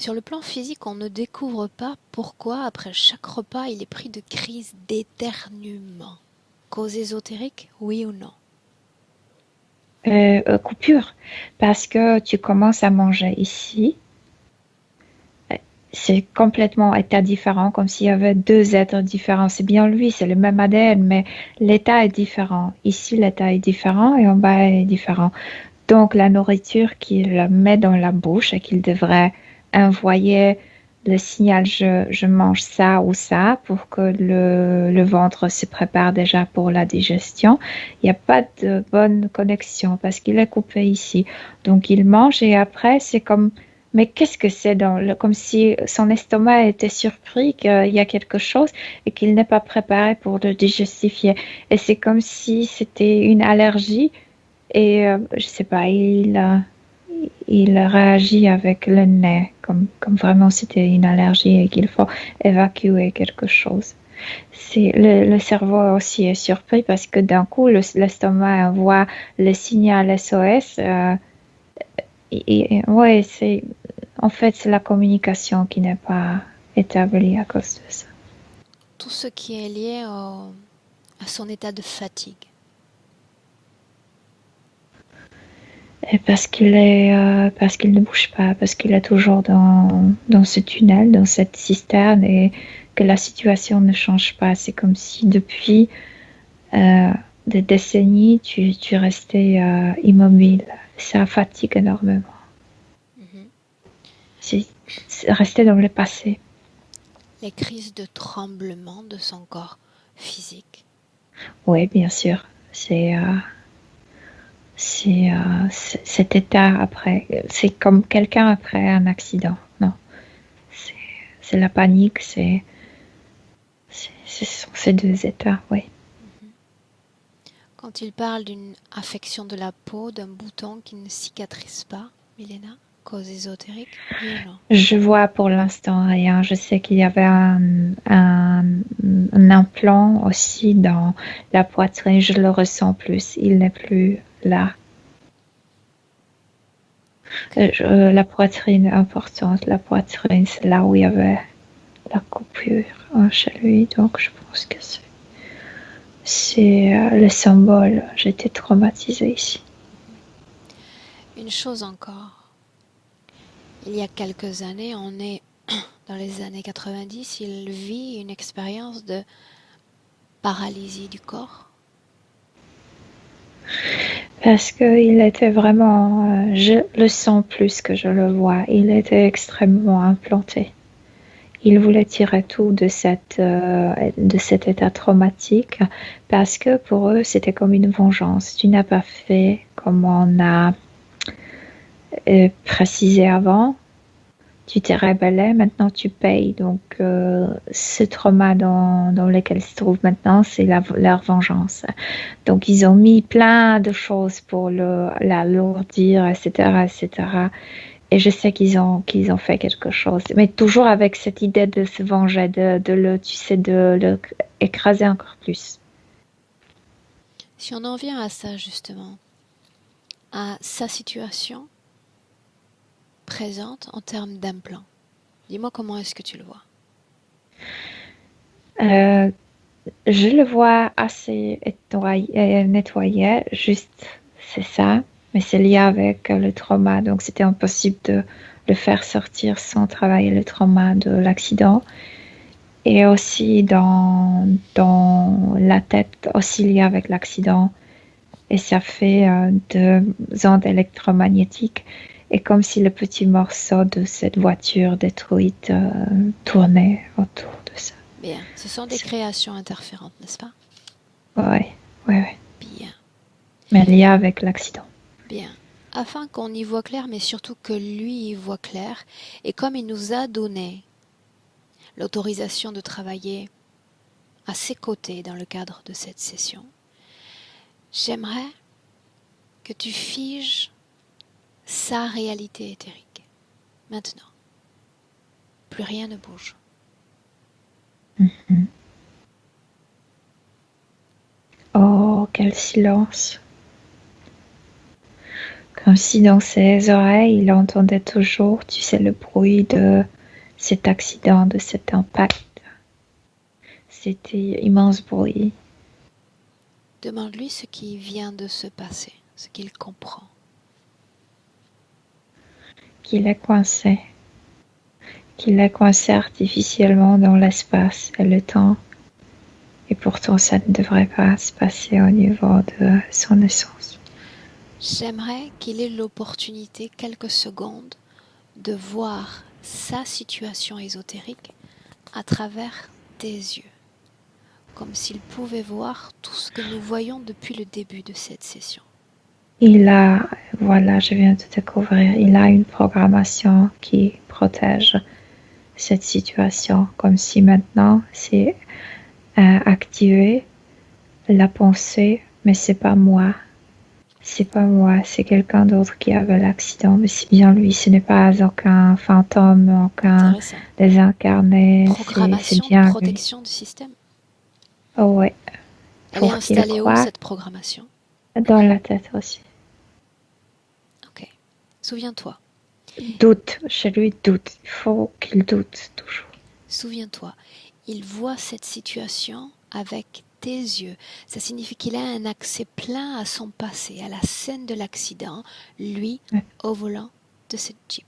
S1: Sur le plan physique, on ne découvre pas pourquoi, après chaque repas, il est pris de crises d'éternuement. Cause ésotérique, oui ou non?
S3: Coupure, parce que tu commences à manger ici. C'est complètement état différent, comme s'il y avait deux êtres différents. C'est bien lui, c'est le même ADN, mais l'état est différent. Ici, l'état est différent et en bas est différent. Donc, la nourriture qu'il met dans la bouche et qu'il devrait envoyer le signal je mange ça ou ça pour que le ventre se prépare déjà pour la digestion. Il n'y a pas de bonne connexion parce qu'il est coupé ici. Donc, il mange et après, c'est comme mais qu'est-ce que c'est comme si son estomac était surpris qu'il y a quelque chose et qu'il n'est pas préparé pour le digestifier. Et c'est comme si c'était une allergie et je sais pas, il réagit avec le nez comme vraiment c'était une allergie et qu'il faut évacuer quelque chose. Le cerveau aussi est surpris parce que d'un coup l'estomac envoie le signal SOS. Ouais, en fait, c'est la communication qui n'est pas établie à cause de ça.
S1: Tout ce qui est lié à son état de fatigue.
S3: Et parce qu'il ne bouge pas, parce qu'il est toujours dans ce tunnel, dans cette cisterne et que la situation ne change pas. C'est comme si depuis des décennies, tu restais immobile. Ça fatigue énormément. C'est rester dans le passé.
S1: Les crises de tremblement de son corps physique.
S3: Oui, bien sûr. C'est cet état après. C'est comme quelqu'un après un accident. Non, c'est la panique. Ce sont ces deux états, oui.
S1: Quand il parle d'une affection de la peau, d'un bouton qui ne cicatrise pas, Milena, cause ésotérique, oui ou non?
S3: Je vois pour l'instant rien. Je sais qu'il y avait un implant aussi dans la poitrine. Je le ressens plus. Il n'est plus là. La poitrine importante. La poitrine, c'est là où il y avait la coupure chez lui. Donc, je pense que c'est le symbole. J'étais traumatisée ici.
S1: Une chose encore. Il y a quelques années, on est dans les années 90, il vit une expérience de paralysie du corps.
S3: Parce qu'il était vraiment, je le sens plus que je le vois, il était extrêmement implanté. Il voulait tirer tout de cet état traumatique parce que pour eux, c'était comme une vengeance. Tu n'as pas fait comme on a précisé avant. Tu t'es rebellé, maintenant tu payes. Donc, ce trauma dans lequel ils se trouvent maintenant, c'est leur vengeance. Donc, ils ont mis plein de choses pour l'alourdir, etc., etc. Et je sais qu'ils ont fait quelque chose. Mais toujours avec cette idée de se venger, de le écraser encore plus.
S1: Si on en vient à ça, justement, à sa situation présente en termes d'implant, dis-moi comment est-ce que tu le vois?
S3: Je le vois assez nettoyé, juste, c'est ça. Mais c'est lié avec le trauma. Donc, c'était impossible de le faire sortir sans travailler le trauma de l'accident. Et aussi dans la tête, aussi lié avec l'accident. Et ça fait 2 ondes électromagnétiques. Et comme si le petit morceau de cette voiture détruite tournait autour de ça.
S1: Bien, ce sont des créations interférentes, n'est-ce pas?
S3: Oui.
S1: Bien.
S3: Mais lié avec l'accident.
S1: Bien. Afin qu'on y voit clair, mais surtout que lui y voit clair, et comme il nous a donné l'autorisation de travailler à ses côtés dans le cadre de cette session, j'aimerais que tu figes sa réalité éthérique. Maintenant, plus rien ne bouge.
S3: Mm-hmm. Oh, quel silence! Comme si dans ses oreilles, il entendait toujours, tu sais, le bruit de cet accident, de cet impact. C'était immense bruit.
S1: Demande-lui ce qui vient de se passer, ce qu'il comprend.
S3: Qu'il est coincé artificiellement dans l'espace et le temps. Et pourtant, ça ne devrait pas se passer au niveau de son essence.
S1: J'aimerais qu'il ait l'opportunité, quelques secondes, de voir sa situation ésotérique à travers tes yeux, comme s'il pouvait voir tout ce que nous voyons depuis le début de cette session.
S3: Voilà, je viens de découvrir, il a une programmation qui protège cette situation, comme si maintenant c'est activé la pensée, mais c'est pas moi, c'est quelqu'un d'autre qui avait l'accident, mais c'est bien lui, ce n'est pas aucun fantôme, aucun désincarné, c'est bien
S1: de protection du système.
S3: Oh ouais.
S1: Elle est installée où, cette programmation?
S3: Dans la tête aussi.
S1: Ok. Souviens-toi.
S3: Doute, chez lui, doute. Il faut qu'il doute toujours.
S1: Souviens-toi, il voit cette situation avec tes yeux. Ça signifie qu'il a un accès plein à son passé, à la scène de l'accident, lui, au volant de cette Jeep.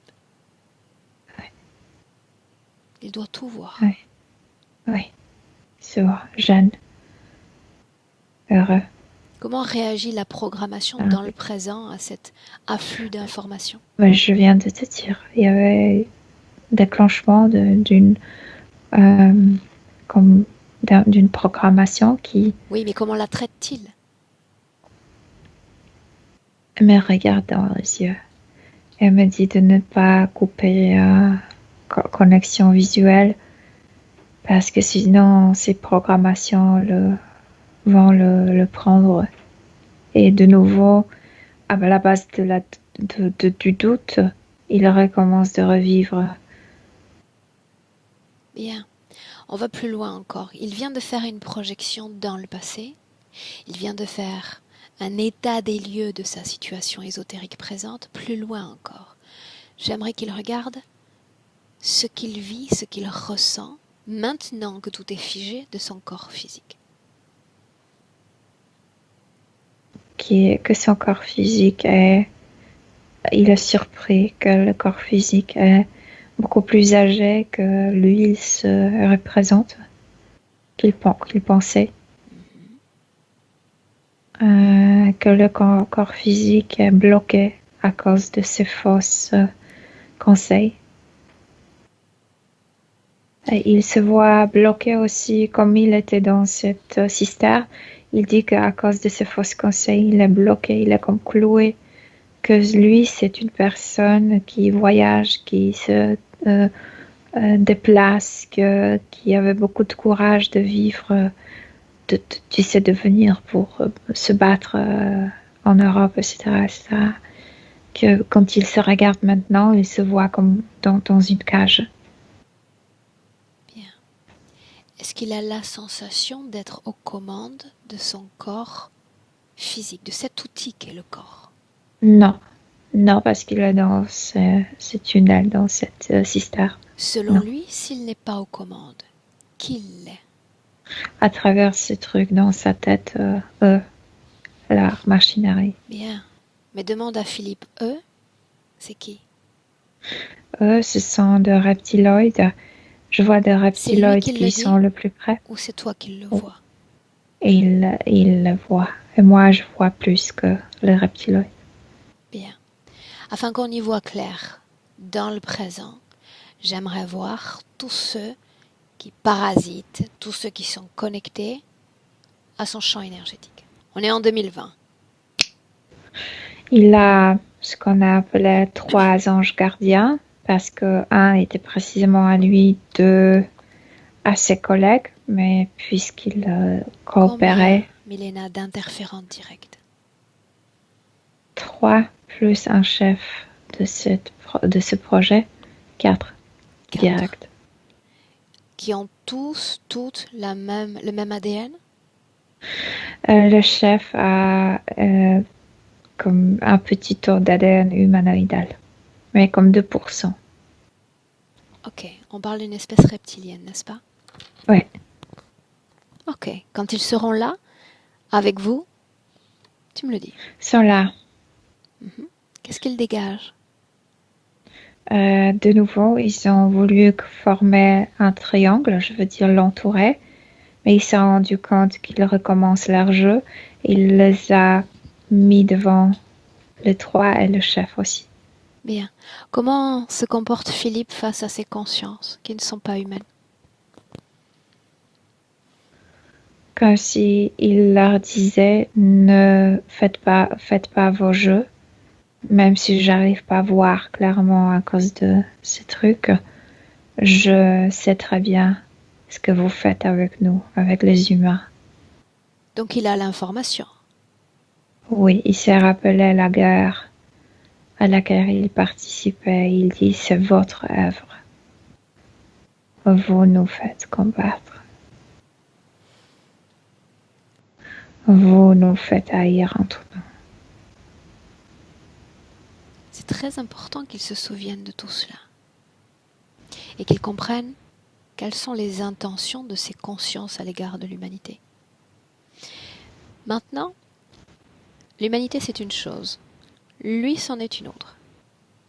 S3: Ouais.
S1: Il doit tout voir.
S3: Oui. Sourd, jeune, heureux.
S1: Comment réagit la programmation dans le présent à cet afflux d'informations?
S3: Je viens de te dire, il y avait déclenchement d'une programmation qui...
S1: Oui, mais comment la traite-t-il?
S3: Elle me regarde dans les yeux. Elle me dit de ne pas couper connexion visuelle parce que sinon ces programmations vont le prendre. Et de nouveau, à la base du doute, il recommence de revivre.
S1: Bien. On va plus loin encore. Il vient de faire une projection dans le passé. Il vient de faire un état des lieux de sa situation ésotérique présente. Plus loin encore. J'aimerais qu'il regarde ce qu'il vit, ce qu'il ressent, maintenant que tout est figé de son corps physique.
S3: Que son corps physique est... Il est surpris que le corps physique est beaucoup plus âgé que lui, il se représente, qu'il pensait. que le corps physique est bloqué à cause de ces fausses conseils. Et il se voit bloqué aussi, comme il était dans cette cisterne. Il dit qu'à cause de ces fausses conseils, il est bloqué, il est comme cloué. Que lui, c'est une personne qui voyage, qui se déplace, qui avait beaucoup de courage de vivre, de venir pour se battre en Europe, etc., etc. Que quand il se regarde maintenant, il se voit comme dans une cage.
S1: Bien. Est-ce qu'il a la sensation d'être aux commandes de son corps physique, de cet outil qu'est le corps?
S3: Non, non, parce qu'il est dans ce tunnel, dans cette cisterne.
S1: Selon
S3: Non.
S1: lui, s'il n'est pas aux commandes, qui l'est?
S3: À travers ces trucs dans sa tête, la machinerie.
S1: Bien. Mais demande à Philippe, c'est qui?
S3: Ce sont des reptiloïdes. Je vois des
S1: C'est lui
S3: reptiloïdes
S1: qui le
S3: qui
S1: dit
S3: sont le plus près.
S1: ou c'est toi qui le
S3: Oh.
S1: vois?
S3: Et il le voit. Et moi, je vois plus que les reptiloïdes.
S1: Bien. Afin qu'on y voit clair, dans le présent, j'aimerais voir tous ceux qui parasitent, tous ceux qui sont connectés à son champ énergétique. On est en 2020.
S3: Il a ce qu'on a appelé 3 anges gardiens, parce que un était précisément à lui, 2 à ses collègues, mais puisqu'il coopérait,
S1: Combien, Milena, d'interférences directes?
S3: 3 plus un chef de ce projet, 4 directs.
S1: Qui ont tous, toutes le même ADN?
S3: Le chef a comme un petit taux d'ADN humanoïdal, mais comme 2%.
S1: Ok, on parle d'une espèce reptilienne, n'est-ce pas?
S3: Oui.
S1: Ok, quand ils seront là, avec vous, tu me le dis.
S3: Ils sont là.
S1: Qu'est-ce qu'ils dégagent?
S3: De nouveau, ils ont voulu former un triangle, je veux dire l'entourer, mais ils se sont rendus compte qu'ils recommencent leur jeu. Il les a mis devant les 3 et le chef aussi.
S1: Bien. Comment se comporte Philippe face à ces consciences qui ne sont pas humaines?
S3: Comme si il leur disait, ne faites pas vos jeux, même si j'arrive pas à voir clairement à cause de ces trucs, je sais très bien ce que vous faites avec nous, avec les humains.
S1: Donc il a l'information.
S3: Oui, il s'est rappelé la guerre à laquelle il participait. Il dit, c'est votre œuvre. Vous nous faites combattre. Vous nous faites haïr entre nous.
S1: C'est très important qu'il se souvienne de tout cela. Et qu'il comprenne quelles sont les intentions de ses consciences à l'égard de l'humanité. Maintenant, l'humanité c'est une chose, lui c'en est une autre.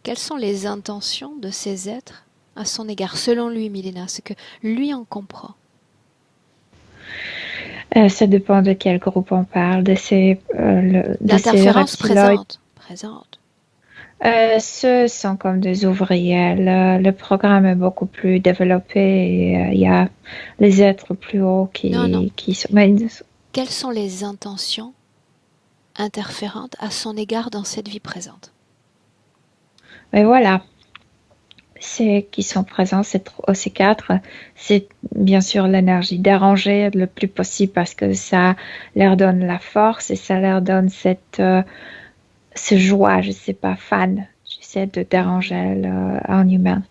S1: Quelles sont les intentions de ces êtres à son égard, selon lui, Milena, ce que lui en comprend?
S3: Ça dépend de quel groupe on parle, de ces
S1: L'interférence
S3: reptiloïdes.
S1: présente.
S3: Ceux sont comme des ouvriers. Le programme est beaucoup plus développé et il y a les êtres plus hauts qui sont.
S1: Quelles sont les intentions interférentes à son égard dans cette vie présente?
S3: Mais voilà, ceux qui sont présents, ces 4, c'est bien sûr l'énergie, déranger le plus possible parce que ça leur donne la force et ça leur donne cette joie, je sais pas, fan, j'essaie de déranger un humain.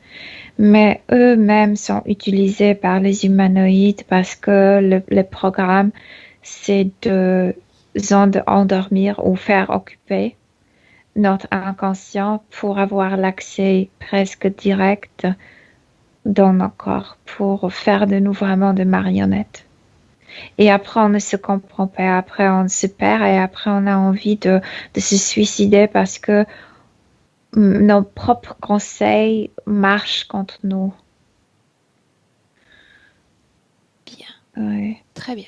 S3: Mais eux-mêmes sont utilisés par les humanoïdes parce que le programme, c'est de endormir ou faire occuper notre inconscient pour avoir l'accès presque direct dans nos corps, pour faire de nous vraiment des marionnettes. Et après, on ne se comprend pas, après, on se perd et après, on a envie de se suicider parce que nos propres conseils marchent contre nous.
S1: Bien.
S3: Ouais.
S1: Très bien.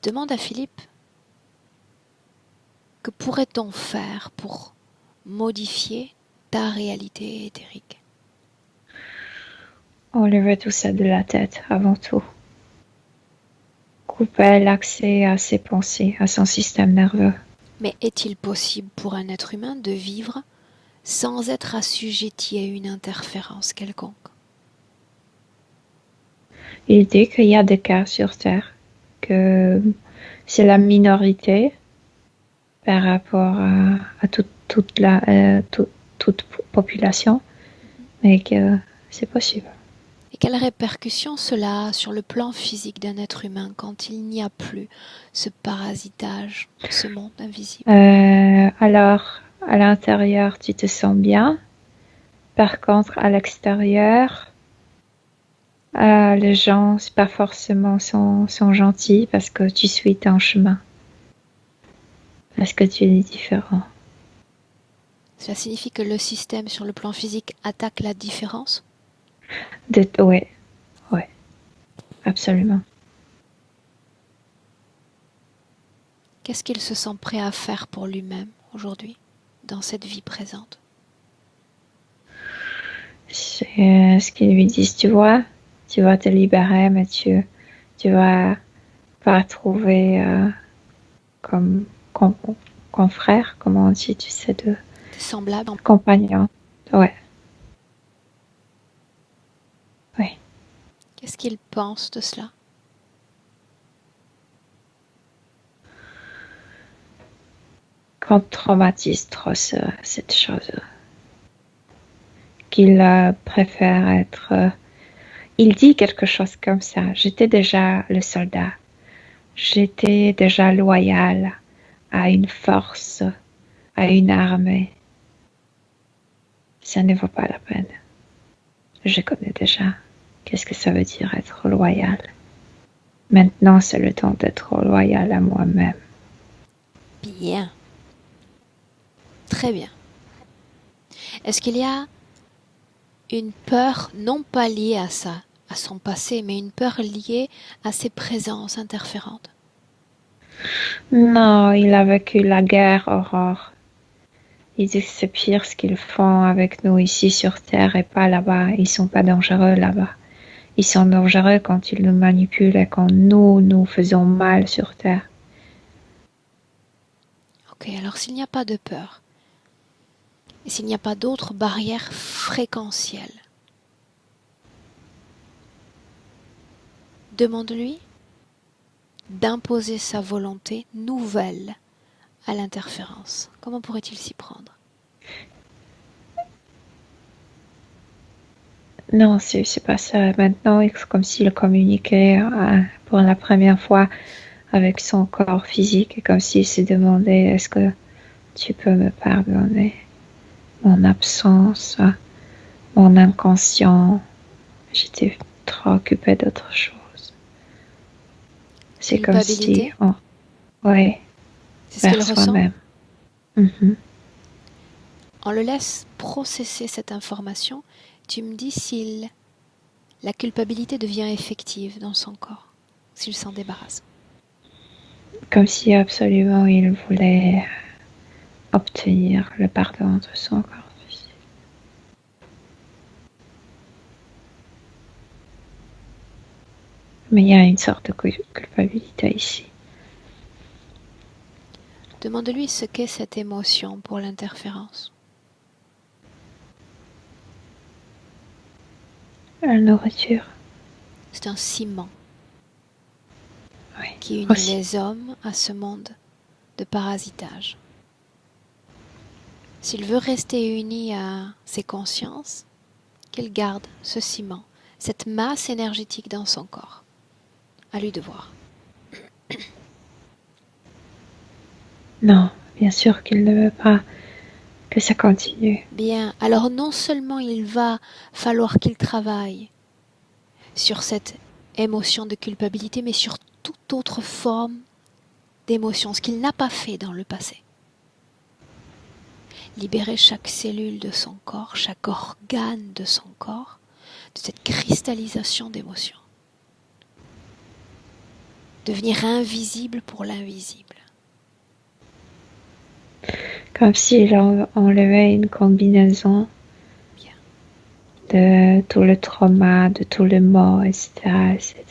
S1: demande à Philippe, que pourrait-on faire pour modifier ta réalité éthérique?
S3: Enlever tout ça de la tête avant tout. Couper l'accès à ses pensées, à son système nerveux.
S1: Mais est-il possible pour un être humain de vivre sans être assujetti à une interférence quelconque?
S3: Il dit qu'il y a des cas sur Terre, que c'est la minorité par rapport à toute population, mais que c'est possible.
S1: Et quelles répercussions cela a sur le plan physique d'un être humain quand il n'y a plus ce parasitage, ce monde invisible?
S3: Alors, à l'intérieur, tu te sens bien. Par contre, à l'extérieur, les gens, c'est pas forcément sont gentils parce que tu suis ton chemin. Parce que tu es différent.
S1: Cela signifie que le système sur le plan physique attaque la différence?
S3: Ouais, absolument.
S1: Qu'est-ce qu'il se sent prêt à faire pour lui-même aujourd'hui, dans cette vie présente?
S3: C'est ce qu'ils lui disent, tu vas te libérer, mais tu vas pas trouver comme frère, comment on dit, tu sais, de
S1: Semblable.
S3: compagnon. Ouais.
S1: Qu'est-ce qu'il pense de cela?
S3: Qu'on traumatise trop cette chose. Qu'il préfère être... il dit quelque chose comme ça. J'étais déjà le soldat. J'étais déjà loyal à une force, à une armée. Ça ne vaut pas la peine. Je connais déjà. Qu'est-ce que ça veut dire être loyal? Maintenant, c'est le temps d'être loyal à moi-même.
S1: Bien. Très bien. Est-ce qu'il y a une peur non pas liée à ça, à son passé, mais une peur liée à ses présences interférentes?
S3: Non, il a vécu la guerre, Aurore. Il dit que c'est pire ce qu'ils font avec nous ici sur Terre et pas là-bas. Ils sont pas dangereux là-bas. Ils sont dangereux quand ils nous manipulent et quand nous faisons mal sur Terre.
S1: Ok, alors s'il n'y a pas de peur, et s'il n'y a pas d'autres barrières fréquentielles, demande-lui d'imposer sa volonté nouvelle à l'interférence. Comment pourrait-il s'y prendre?
S3: Non, c'est pas ça. Maintenant, c'est comme s'il communiquait pour la première fois avec son corps physique et comme s'il se demandait est-ce que tu peux me pardonner mon absence, mon inconscient. J'étais trop occupée d'autre chose. C'est comme si... ouais,
S1: c'est ce qu'il
S3: vers
S1: ressent.
S3: soi-même.
S1: On le laisse processer cette information. Tu me dis si la culpabilité devient effective dans son corps, s'il s'en débarrasse.
S3: Comme si absolument il voulait obtenir le pardon de son corps physique. Mais il y a une sorte de culpabilité ici.
S1: Demande-lui ce qu'est cette émotion pour l'interférence.
S3: La nourriture.
S1: C'est un ciment qui unit
S3: Aussi.
S1: les hommes à ce monde de parasitage. S'il veut rester uni à ses consciences, qu'il garde ce ciment, cette masse énergétique dans son corps. À lui de voir.
S3: Non, bien sûr qu'il ne veut pas que ça continue.
S1: Bien, alors non seulement il va falloir qu'il travaille sur cette émotion de culpabilité, mais sur toute autre forme d'émotion, ce qu'il n'a pas fait dans le passé. Libérer chaque cellule de son corps, chaque organe de son corps, de cette cristallisation d'émotions. Devenir invisible pour l'invisible.
S3: Comme s'il enlevait une combinaison de tout le trauma, de tout le mot, etc., etc.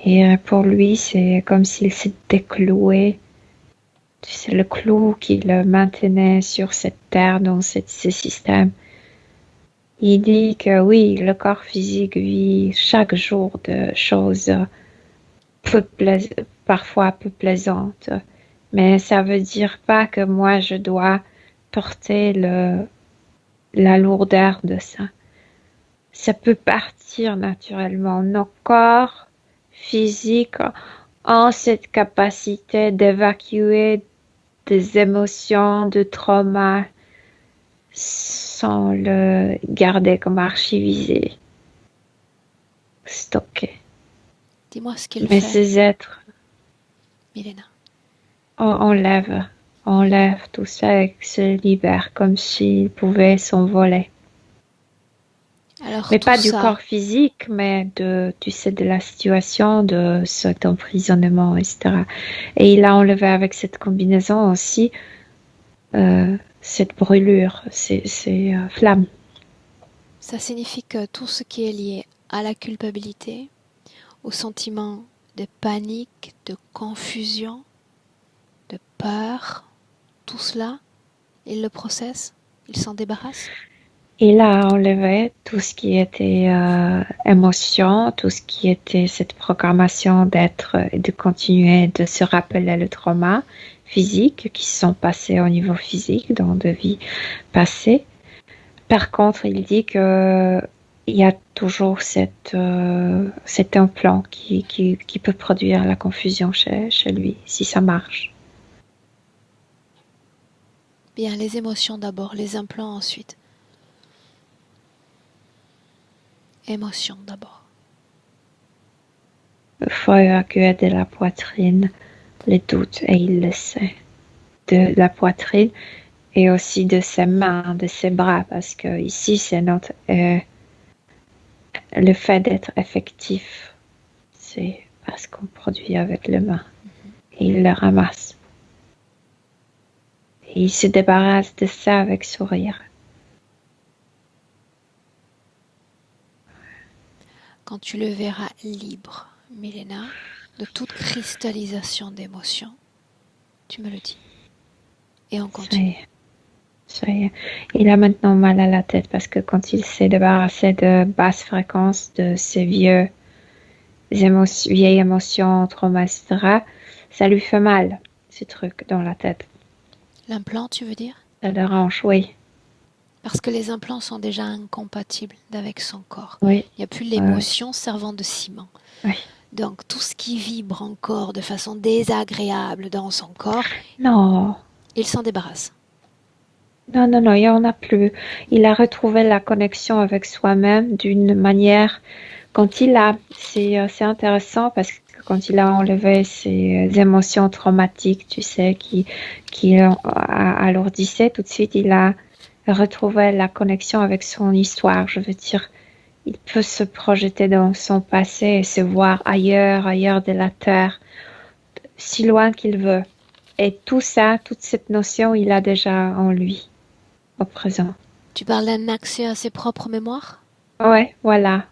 S3: Et pour lui, c'est comme s'il s'était cloué. C'est le clou qui le maintenait sur cette terre, dans ce système. Il dit que oui, le corps physique vit chaque jour de choses parfois peu plaisantes, mais ça veut dire pas que moi je dois porter la lourdeur de ça. Ça peut partir naturellement. Nos corps physiques ont cette capacité d'évacuer des émotions, de traumas, sans le garder comme archivisé, stocké.
S1: Dis-moi ce qu'il
S3: Mais
S1: fait.
S3: ces êtres,
S1: Milena.
S3: Enlève tout ça et se libère comme s'il pouvait s'envoler.
S1: Alors,
S3: Mais pas
S1: ça,
S3: du corps physique, mais tu sais, de la situation, de cet emprisonnement, etc. Et il a enlevé avec cette combinaison aussi cette brûlure, ces flammes.
S1: Ça signifie que tout ce qui est lié à la culpabilité, au sentiment de panique, de confusion, de peur, tout cela, il le processe, il s'en débarrasse.
S3: Il a enlevé tout ce qui était émotion, tout ce qui était cette programmation d'être et de continuer de se rappeler le trauma physique qui se sont passés au niveau physique dans de vies passées. Par contre, il dit que il y a toujours cet implant qui peut produire la confusion chez lui, si ça marche.
S1: Bien, les émotions d'abord, les implants ensuite. Émotions d'abord.
S3: Il faut évacuer de la poitrine les doutes, et il le sait. De la poitrine et aussi de ses mains, de ses bras, parce que ici, c'est notre... le fait d'être effectif, c'est parce qu'on produit avec les mains. Et il le ramasse. Et il se débarrasse de ça avec sourire.
S1: Quand tu le verras libre, Milena, de toute cristallisation d'émotions, tu me le dis. Et on continue.
S3: Ça y est. Il a maintenant mal à la tête parce que quand il s'est débarrassé de basses fréquences, de ces vieilles émotions, traumas, etc., ça lui fait mal, ces trucs dans la tête.
S1: L'implant, tu veux dire?
S3: Ça le dérange, oui.
S1: Parce que les implants sont déjà incompatibles avec son corps.
S3: Oui.
S1: Il n'y a plus l'émotion servant de ciment.
S3: Oui.
S1: Donc tout ce qui vibre encore de façon désagréable dans son corps,
S3: non,
S1: il s'en débarrasse.
S3: Non, il n'y en a plus. Il a retrouvé la connexion avec soi-même d'une manière, c'est intéressant parce que quand il a enlevé ces émotions traumatiques, tu sais, qui alourdissaient, tout de suite, il a retrouvé la connexion avec son histoire. Je veux dire, il peut se projeter dans son passé et se voir ailleurs de la Terre, si loin qu'il veut. Et tout ça, toute cette notion, il a déjà en lui. Au présent.
S1: Tu parles d'un accès à ses propres mémoires?
S3: Ouais, voilà.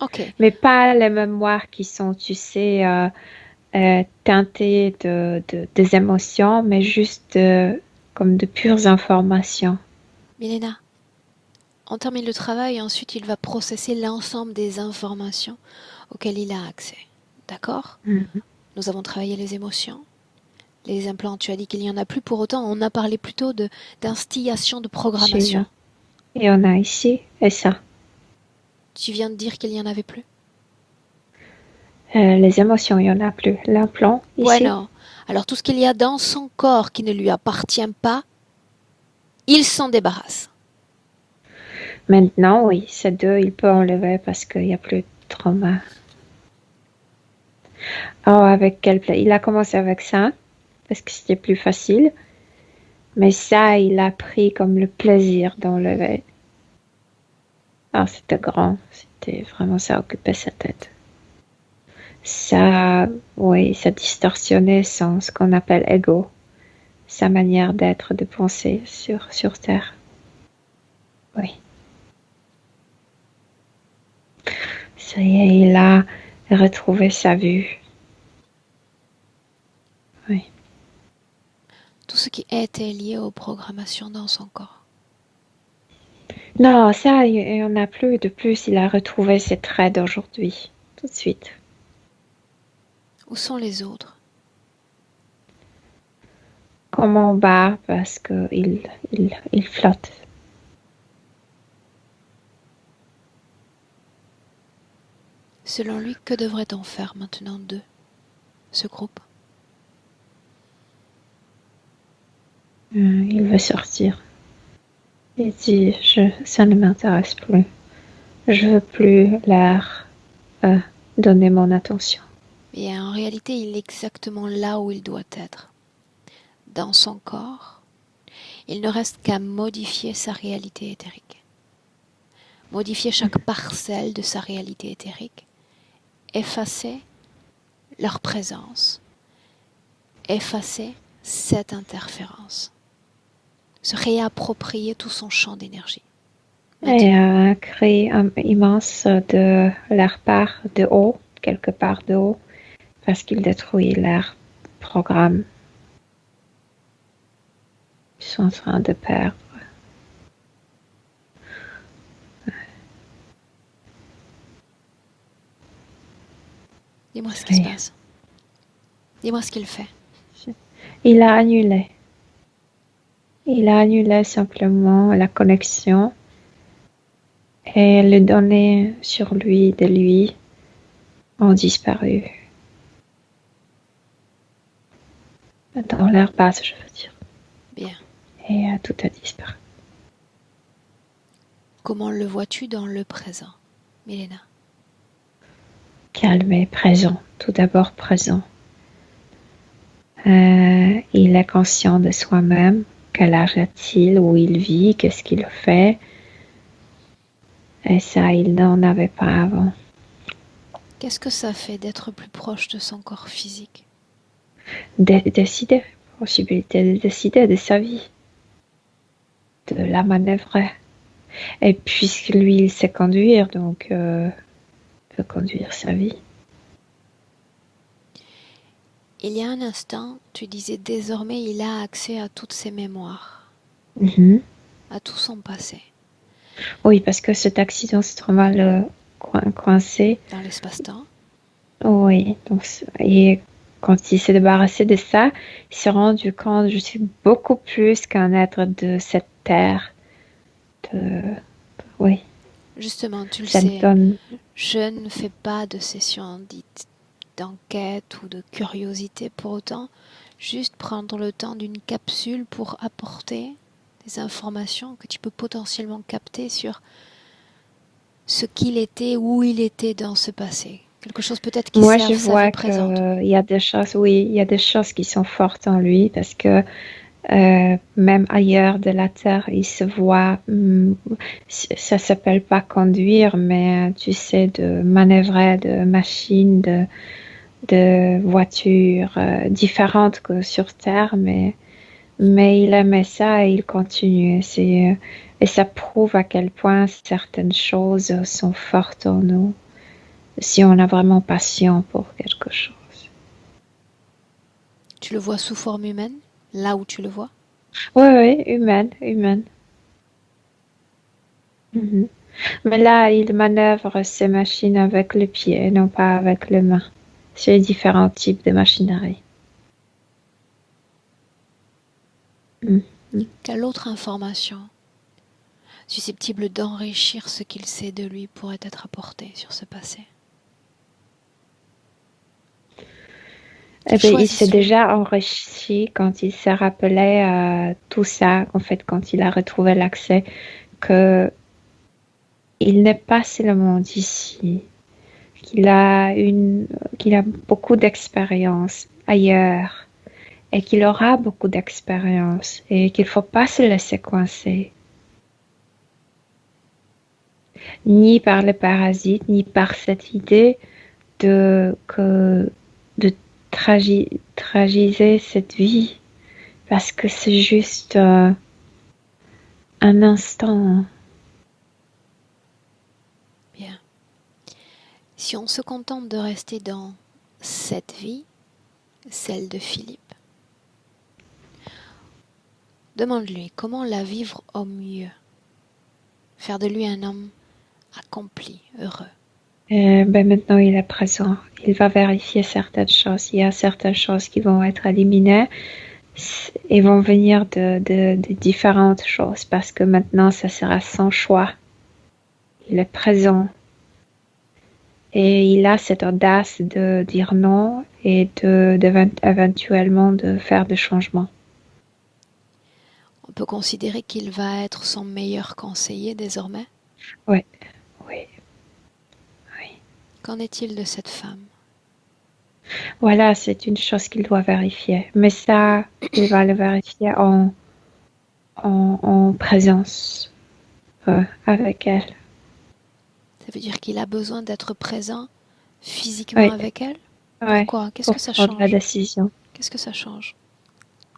S1: Ok.
S3: Mais pas les mémoires qui sont, tu sais, teintées des émotions, mais juste comme de pures informations.
S1: Milena, on termine le travail et ensuite il va processer l'ensemble des informations auxquelles il a accès. D'accord? Nous avons travaillé les émotions. Les implants, tu as dit qu'il n'y en a plus. Pour autant, on a parlé plutôt d'instillation de programmation.
S3: Et on a ici, et ça.
S1: Tu viens de dire qu'il n'y en avait plus?
S3: Les émotions, il n'y en a plus. L'implant, ici.
S1: Ouais, non. Alors tout ce qu'il y a dans son corps qui ne lui appartient pas, il s'en débarrasse.
S3: Maintenant, oui, ces deux, il peut enlever parce qu'il n'y a plus de trauma. Oh, avec quel plaisir. Il a commencé avec ça, parce que c'était plus facile. Mais ça, il a pris comme le plaisir d'enlever. Alors, c'était grand. C'était vraiment, ça occupait sa tête. ça distorsionnait ce qu'on appelle ego, sa manière d'être, de penser sur Terre. Oui. Ça y est, il a retrouvé sa vue. Oui.
S1: Tout ce qui était lié aux programmations dans son corps.
S3: Non, ça, il n'y en a plus. De plus, il a retrouvé ses traits d'aujourd'hui, tout de suite.
S1: Où sont les autres?
S3: Comme en bas, parce qu'il il flotte.
S1: Selon lui, que devrait-on faire maintenant d'eux, ce groupe?
S3: Il veut sortir. Il dit, ça ne m'intéresse plus. Je veux plus leur donner mon attention.
S1: Et en réalité, il est exactement là où il doit être. Dans son corps, il ne reste qu'à modifier sa réalité éthérique. Modifier chaque parcelle de sa réalité éthérique. Effacer leur présence. Effacer cette interférence. Se réapproprier tout son champ d'énergie.
S3: Et créer un immense de leur part de haut, quelque part de haut, parce qu'il détruit leur programme. Ils sont en train de perdre.
S1: Dis-moi ce qui se passe. Dis-moi ce qu'il fait.
S3: Il a annulé. Il a annulé simplement la connexion et les données sur lui, de lui, ont disparu. Dans leur base, je veux dire.
S1: Bien.
S3: Et tout a disparu.
S1: Comment le vois-tu dans le présent, Milena?
S3: Calme et présent. Tout d'abord présent. Il est conscient de soi-même. Quel âge a-t-il? Où il vit? Qu'est-ce qu'il fait? Et ça, il n'en avait pas avant.
S1: Qu'est-ce que ça fait d'être plus proche de son corps physique?
S3: Décider. Possibilité de décider de sa vie. De la manœuvrer. Et puisque lui, il sait conduire, donc il peut conduire sa vie.
S1: Il y a un instant, tu disais désormais il a accès à toutes ses mémoires, à tout son passé.
S3: Oui, parce que cet accident se trouve coincé.
S1: Dans l'espace-temps.
S3: Oui, donc, et quand il s'est débarrassé de ça, il s'est rendu compte, je suis beaucoup plus qu'un être de cette terre. Oui.
S1: Justement, tu le
S3: Ça
S1: sais,
S3: donne...
S1: je ne fais pas de session dite d'enquête ou de curiosité pour autant, juste prendre le temps d'une capsule pour apporter des informations que tu peux potentiellement capter sur ce qu'il était, où il était dans ce passé. Quelque chose peut-être qui
S3: Moi,
S1: sert
S3: je
S1: sa
S3: vois
S1: vie présente.
S3: qu'il y a des choses, oui, il y a des choses qui sont fortes en lui parce que même ailleurs de la Terre, il se voit, ça s'appelle pas conduire, mais tu sais, de manœuvrer de machines, de voitures différentes que sur Terre, mais il aimait ça et il continue. Et ça prouve à quel point certaines choses sont fortes en nous, si on a vraiment passion pour quelque chose.
S1: Tu le vois sous forme humaine, là où tu le vois?
S3: Oui, humaine. Mais là, il manœuvre ces machines avec le pied, non pas avec les mains. C'est différents types de machinerie.
S1: Quelle autre information susceptible d'enrichir ce qu'il sait de lui pourrait être apportée sur ce passé?
S3: Eh bien, il s'est déjà enrichi quand il s'est rappelé tout ça, en fait, quand il a retrouvé l'accès, que il n'est pas seulement d'ici, qu'il a beaucoup d'expérience ailleurs et qu'il aura beaucoup d'expérience et qu'il ne faut pas se laisser coincer. Ni par les parasites, ni par cette idée de tragiser cette vie parce que c'est juste un instant.
S1: Bien. Si on se contente de rester dans cette vie, celle de Philippe, demande-lui comment la vivre au mieux. Faire de lui un homme accompli, heureux.
S3: Maintenant, il est présent. Il va vérifier certaines choses. Il y a certaines choses qui vont être éliminées et vont venir de différentes choses parce que maintenant, ça sera son choix. Il est présent. Et il a cette audace de dire non et éventuellement de faire des changements.
S1: On peut considérer qu'il va être son meilleur conseiller désormais.
S3: Oui, oui, oui.
S1: Qu'en est-il de cette femme?
S3: Voilà, c'est une chose qu'il doit vérifier. Mais ça, il va le vérifier en présence avec elle.
S1: Ça veut dire qu'il a besoin d'être présent physiquement
S3: Oui,
S1: avec elle?
S3: oui,
S1: Pourquoi? Qu'est-ce
S3: pour
S1: que ça
S3: prendre la
S1: change?
S3: décision.
S1: Qu'est-ce que ça change?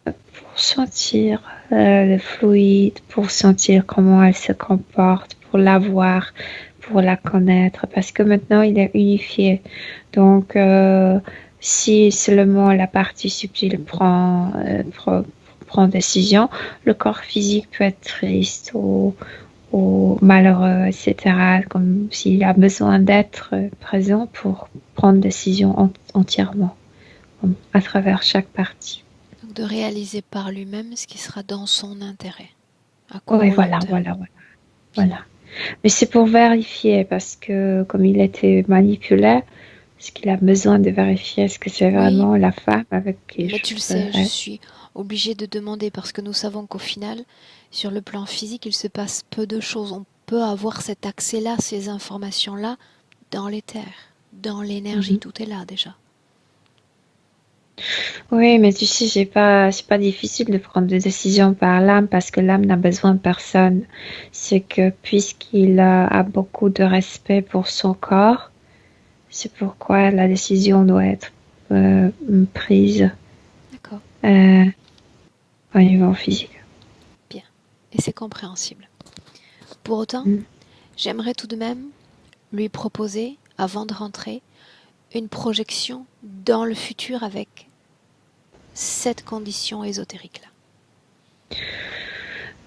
S3: Pour sentir le fluide, pour sentir comment elle se comporte, pour la voir, pour la connaître, parce que maintenant il est unifié. Donc, si seulement la partie subtile prend décision, le corps physique peut être triste ou malheureux, etc. Comme s'il a besoin d'être présent pour prendre décision entièrement, à travers chaque partie.
S1: Donc de réaliser par lui-même ce qui sera dans son intérêt, à
S3: Oui,
S1: court ou long
S3: voilà,
S1: terme.
S3: voilà, voilà.
S1: Bien.
S3: Voilà. Mais c'est pour vérifier parce que comme il était manipulé, est-ce qu'il a besoin de vérifier est-ce que c'est
S1: Oui,
S3: vraiment la femme avec qui
S1: mais
S3: je
S1: tu le
S3: peux
S1: sais, je
S3: être?
S1: suis obligée de demander parce que nous savons qu'au final, sur le plan physique, il se passe peu de choses. On peut avoir cet accès-là, ces informations-là, dans l'éther, dans l'énergie,
S3: Mhm.
S1: tout est là déjà.
S3: Oui, mais tu sais, c'est pas difficile de prendre des décisions par l'âme parce que l'âme n'a besoin de personne. C'est que puisqu'il a beaucoup de respect pour son corps, c'est pourquoi la décision doit être euh, prise
S1: D'accord,
S3: euh, au niveau physique.
S1: bien. Et c'est compréhensible. Pour autant,
S3: Mm.
S1: j'aimerais tout de même lui proposer, avant de rentrer, une projection dans le futur avec cette condition ésotérique-là.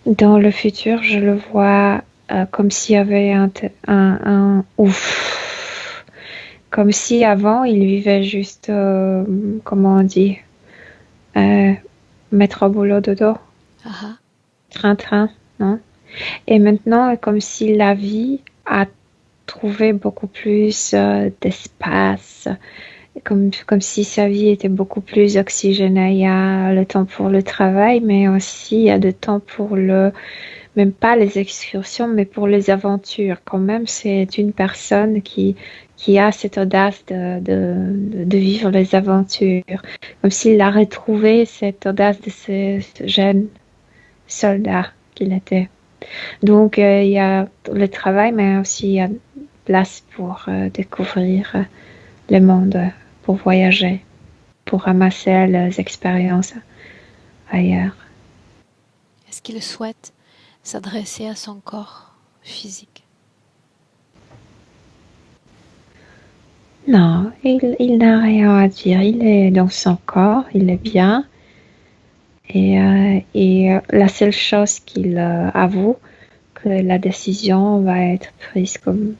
S3: Dans le futur, je le vois comme s'il y avait un ouf. Comme si avant, il vivait juste, comment on dit, euh, métro boulot dodo,
S1: Ah ah,
S3: train-train, non? Et maintenant, comme si la vie a trouvé beaucoup plus d'espace, comme si sa vie était beaucoup plus oxygénée. Il y a le temps pour le travail, mais aussi il y a le temps pour même pas les excursions, mais pour les aventures. Quand même, c'est une personne qui a cette audace de vivre les aventures. Comme s'il a retrouvé cette audace de ce jeune soldat qu'il était. Donc, il y a le travail, mais aussi il y a place pour découvrir le monde, pour voyager, pour ramasser les expériences ailleurs.
S1: est-ce qu'il souhaite s'adresser à son corps physique?
S3: Non, il n'a rien à dire. Il est dans son corps, il est bien. Et la seule chose qu'il avoue, que la décision va être prise comme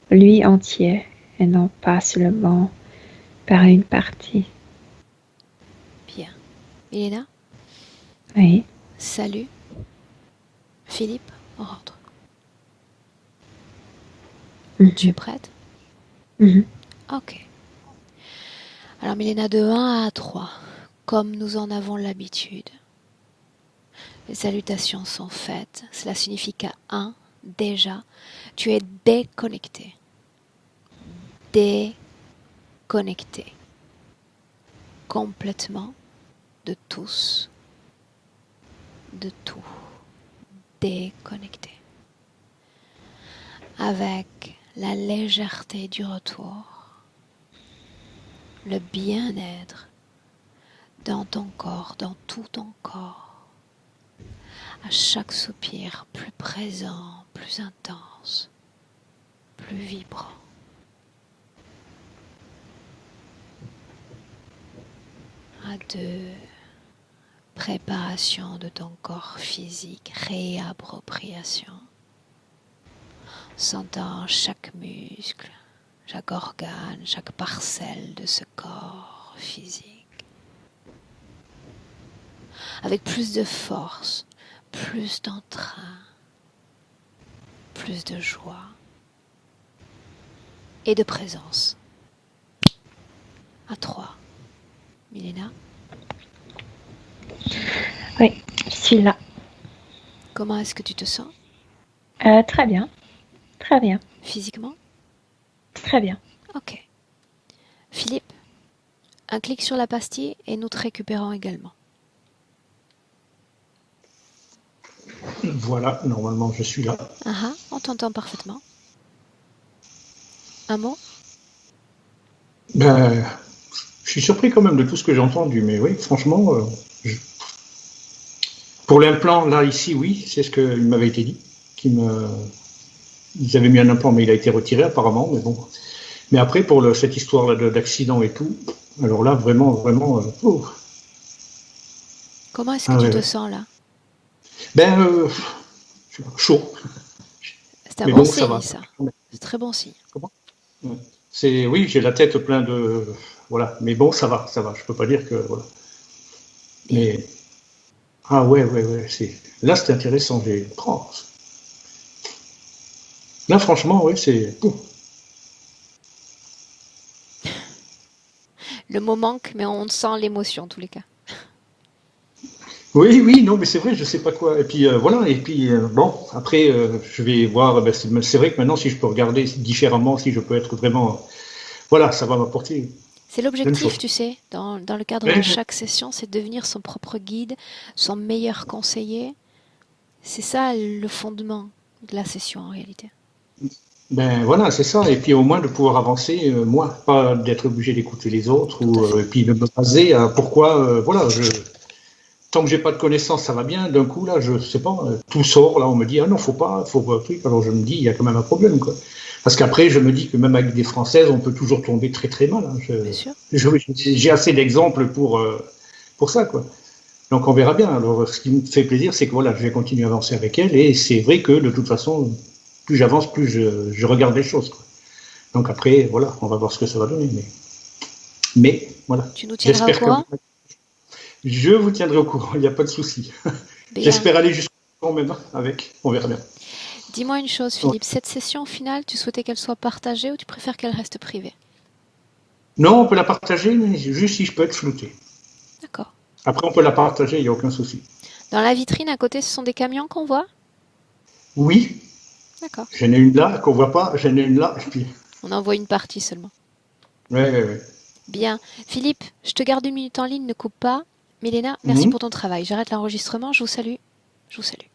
S3: lui entier et non pas seulement par une partie.
S1: Bien. Elena,
S3: Oui.
S1: salut. Philippe, on rentre. Tu es
S3: Mhm.
S1: prête?
S3: Mhm.
S1: Ok. Alors Milena, de 1 à 3, comme nous en avons l'habitude, les salutations sont faites. Cela signifie qu'à 1, déjà, tu es déconnecté. Déconnecté. Complètement de tous, de tout. Déconnecté. Avec la légèreté du retour, le bien-être dans ton corps, dans tout ton corps. À chaque soupir, plus présent, plus intense, plus vibrant. À 2, préparation de ton corps physique, réappropriation. Sentant chaque muscle, chaque organe, chaque parcelle de ce corps physique. Avec plus de force, plus d'entrain, plus de joie et de présence. À 3. Milena,
S3: Oui, je suis là.
S1: comment est-ce que tu te sens
S3: Très bien. Très bien.
S1: physiquement?
S3: Très bien.
S1: Ok. Philippe, un clic sur la pastille et nous te récupérons également.
S2: Voilà, normalement je suis là.
S1: On t'entend parfaitement. Un mot?
S2: Ben, je suis surpris quand même de tout ce que j'ai entendu, mais oui, franchement, pour l'implant, là, ici, oui, c'est ce qu'il m'avait été dit. Ils avaient mis un implant, mais il a été retiré apparemment, mais bon. Mais après, pour cette histoire d'accident et tout, alors là, vraiment, vraiment,
S1: Comment est-ce que tu te sens là?
S2: Ben, chaud.
S1: C'est un
S2: Mais
S1: bon
S2: bon, ça
S1: signe,
S2: va.
S1: ça. C'est très bon signe.
S2: Comment? Oui, j'ai la tête plein de, voilà. Mais bon, ça va, ça va. Je peux pas dire que, voilà.
S1: Bien.
S2: Mais, ah ouais, là, c'était intéressant. Là, franchement, ouais, c'est,
S1: Le mot manque, mais on sent l'émotion en tous les cas.
S2: oui, non, mais c'est vrai, je sais pas quoi. Et puis voilà, et puis bon, après, je vais voir. Ben, c'est vrai que maintenant, si je peux regarder différemment, si je peux être vraiment, voilà, ça va m'apporter
S1: C'est
S2: plein de
S1: l'objectif,
S2: choses.
S1: tu sais, dans le cadre de
S2: Ben,
S1: chaque session, c'est de devenir son propre guide, son meilleur conseiller. C'est ça le fondement de la session en réalité.
S2: ben, voilà, c'est ça. Et puis au moins de pouvoir avancer, moi, pas d'être obligé d'écouter les autres,
S1: Tout à fait.
S2: et puis de me baser à pourquoi, voilà, tant que j'ai pas de connaissances, ça va bien. D'un coup, là, je sais pas, tout sort. Là, on me dit, ah non, faut pas truc. Alors je me dis, il y a quand même un problème, quoi. Parce qu'après, je me dis que même avec des Françaises, on peut toujours tomber très très mal. Hein.
S1: Bien sûr.
S2: J'ai assez d'exemples pour ça, quoi. Donc on verra bien. Alors ce qui me fait plaisir, c'est que voilà, je vais continuer à avancer avec elle. Et c'est vrai que de toute façon, plus j'avance, plus je regarde les choses, quoi. Donc après, voilà, on va voir ce que ça va donner. Mais voilà,
S1: Tu nous tiendras au
S2: j'espère que
S1: courant?
S2: je vous tiendrai au courant. Il n'y a pas de souci.
S1: Bien.
S2: J'espère aller jusqu'au bout même avec. On verra bien.
S1: Dis-moi une chose, Philippe. Cette session, au final, tu souhaitais qu'elle soit partagée ou tu préfères qu'elle reste privée?
S2: Non, on peut la partager, mais juste si je peux être flouté.
S1: D'accord.
S2: Après, on peut la partager, il n'y a aucun souci.
S1: Dans la vitrine à côté, ce sont des camions qu'on voit?
S2: Oui,
S1: D'accord.
S2: j'en ai une là qu'on voit pas, j'en ai une là, et puis.
S1: On en voit une partie seulement.
S2: Ouais.
S1: Bien. Philippe, je te garde une minute en ligne, ne coupe pas. Milena, merci pour ton travail. J'arrête l'enregistrement, je vous salue. Je vous salue.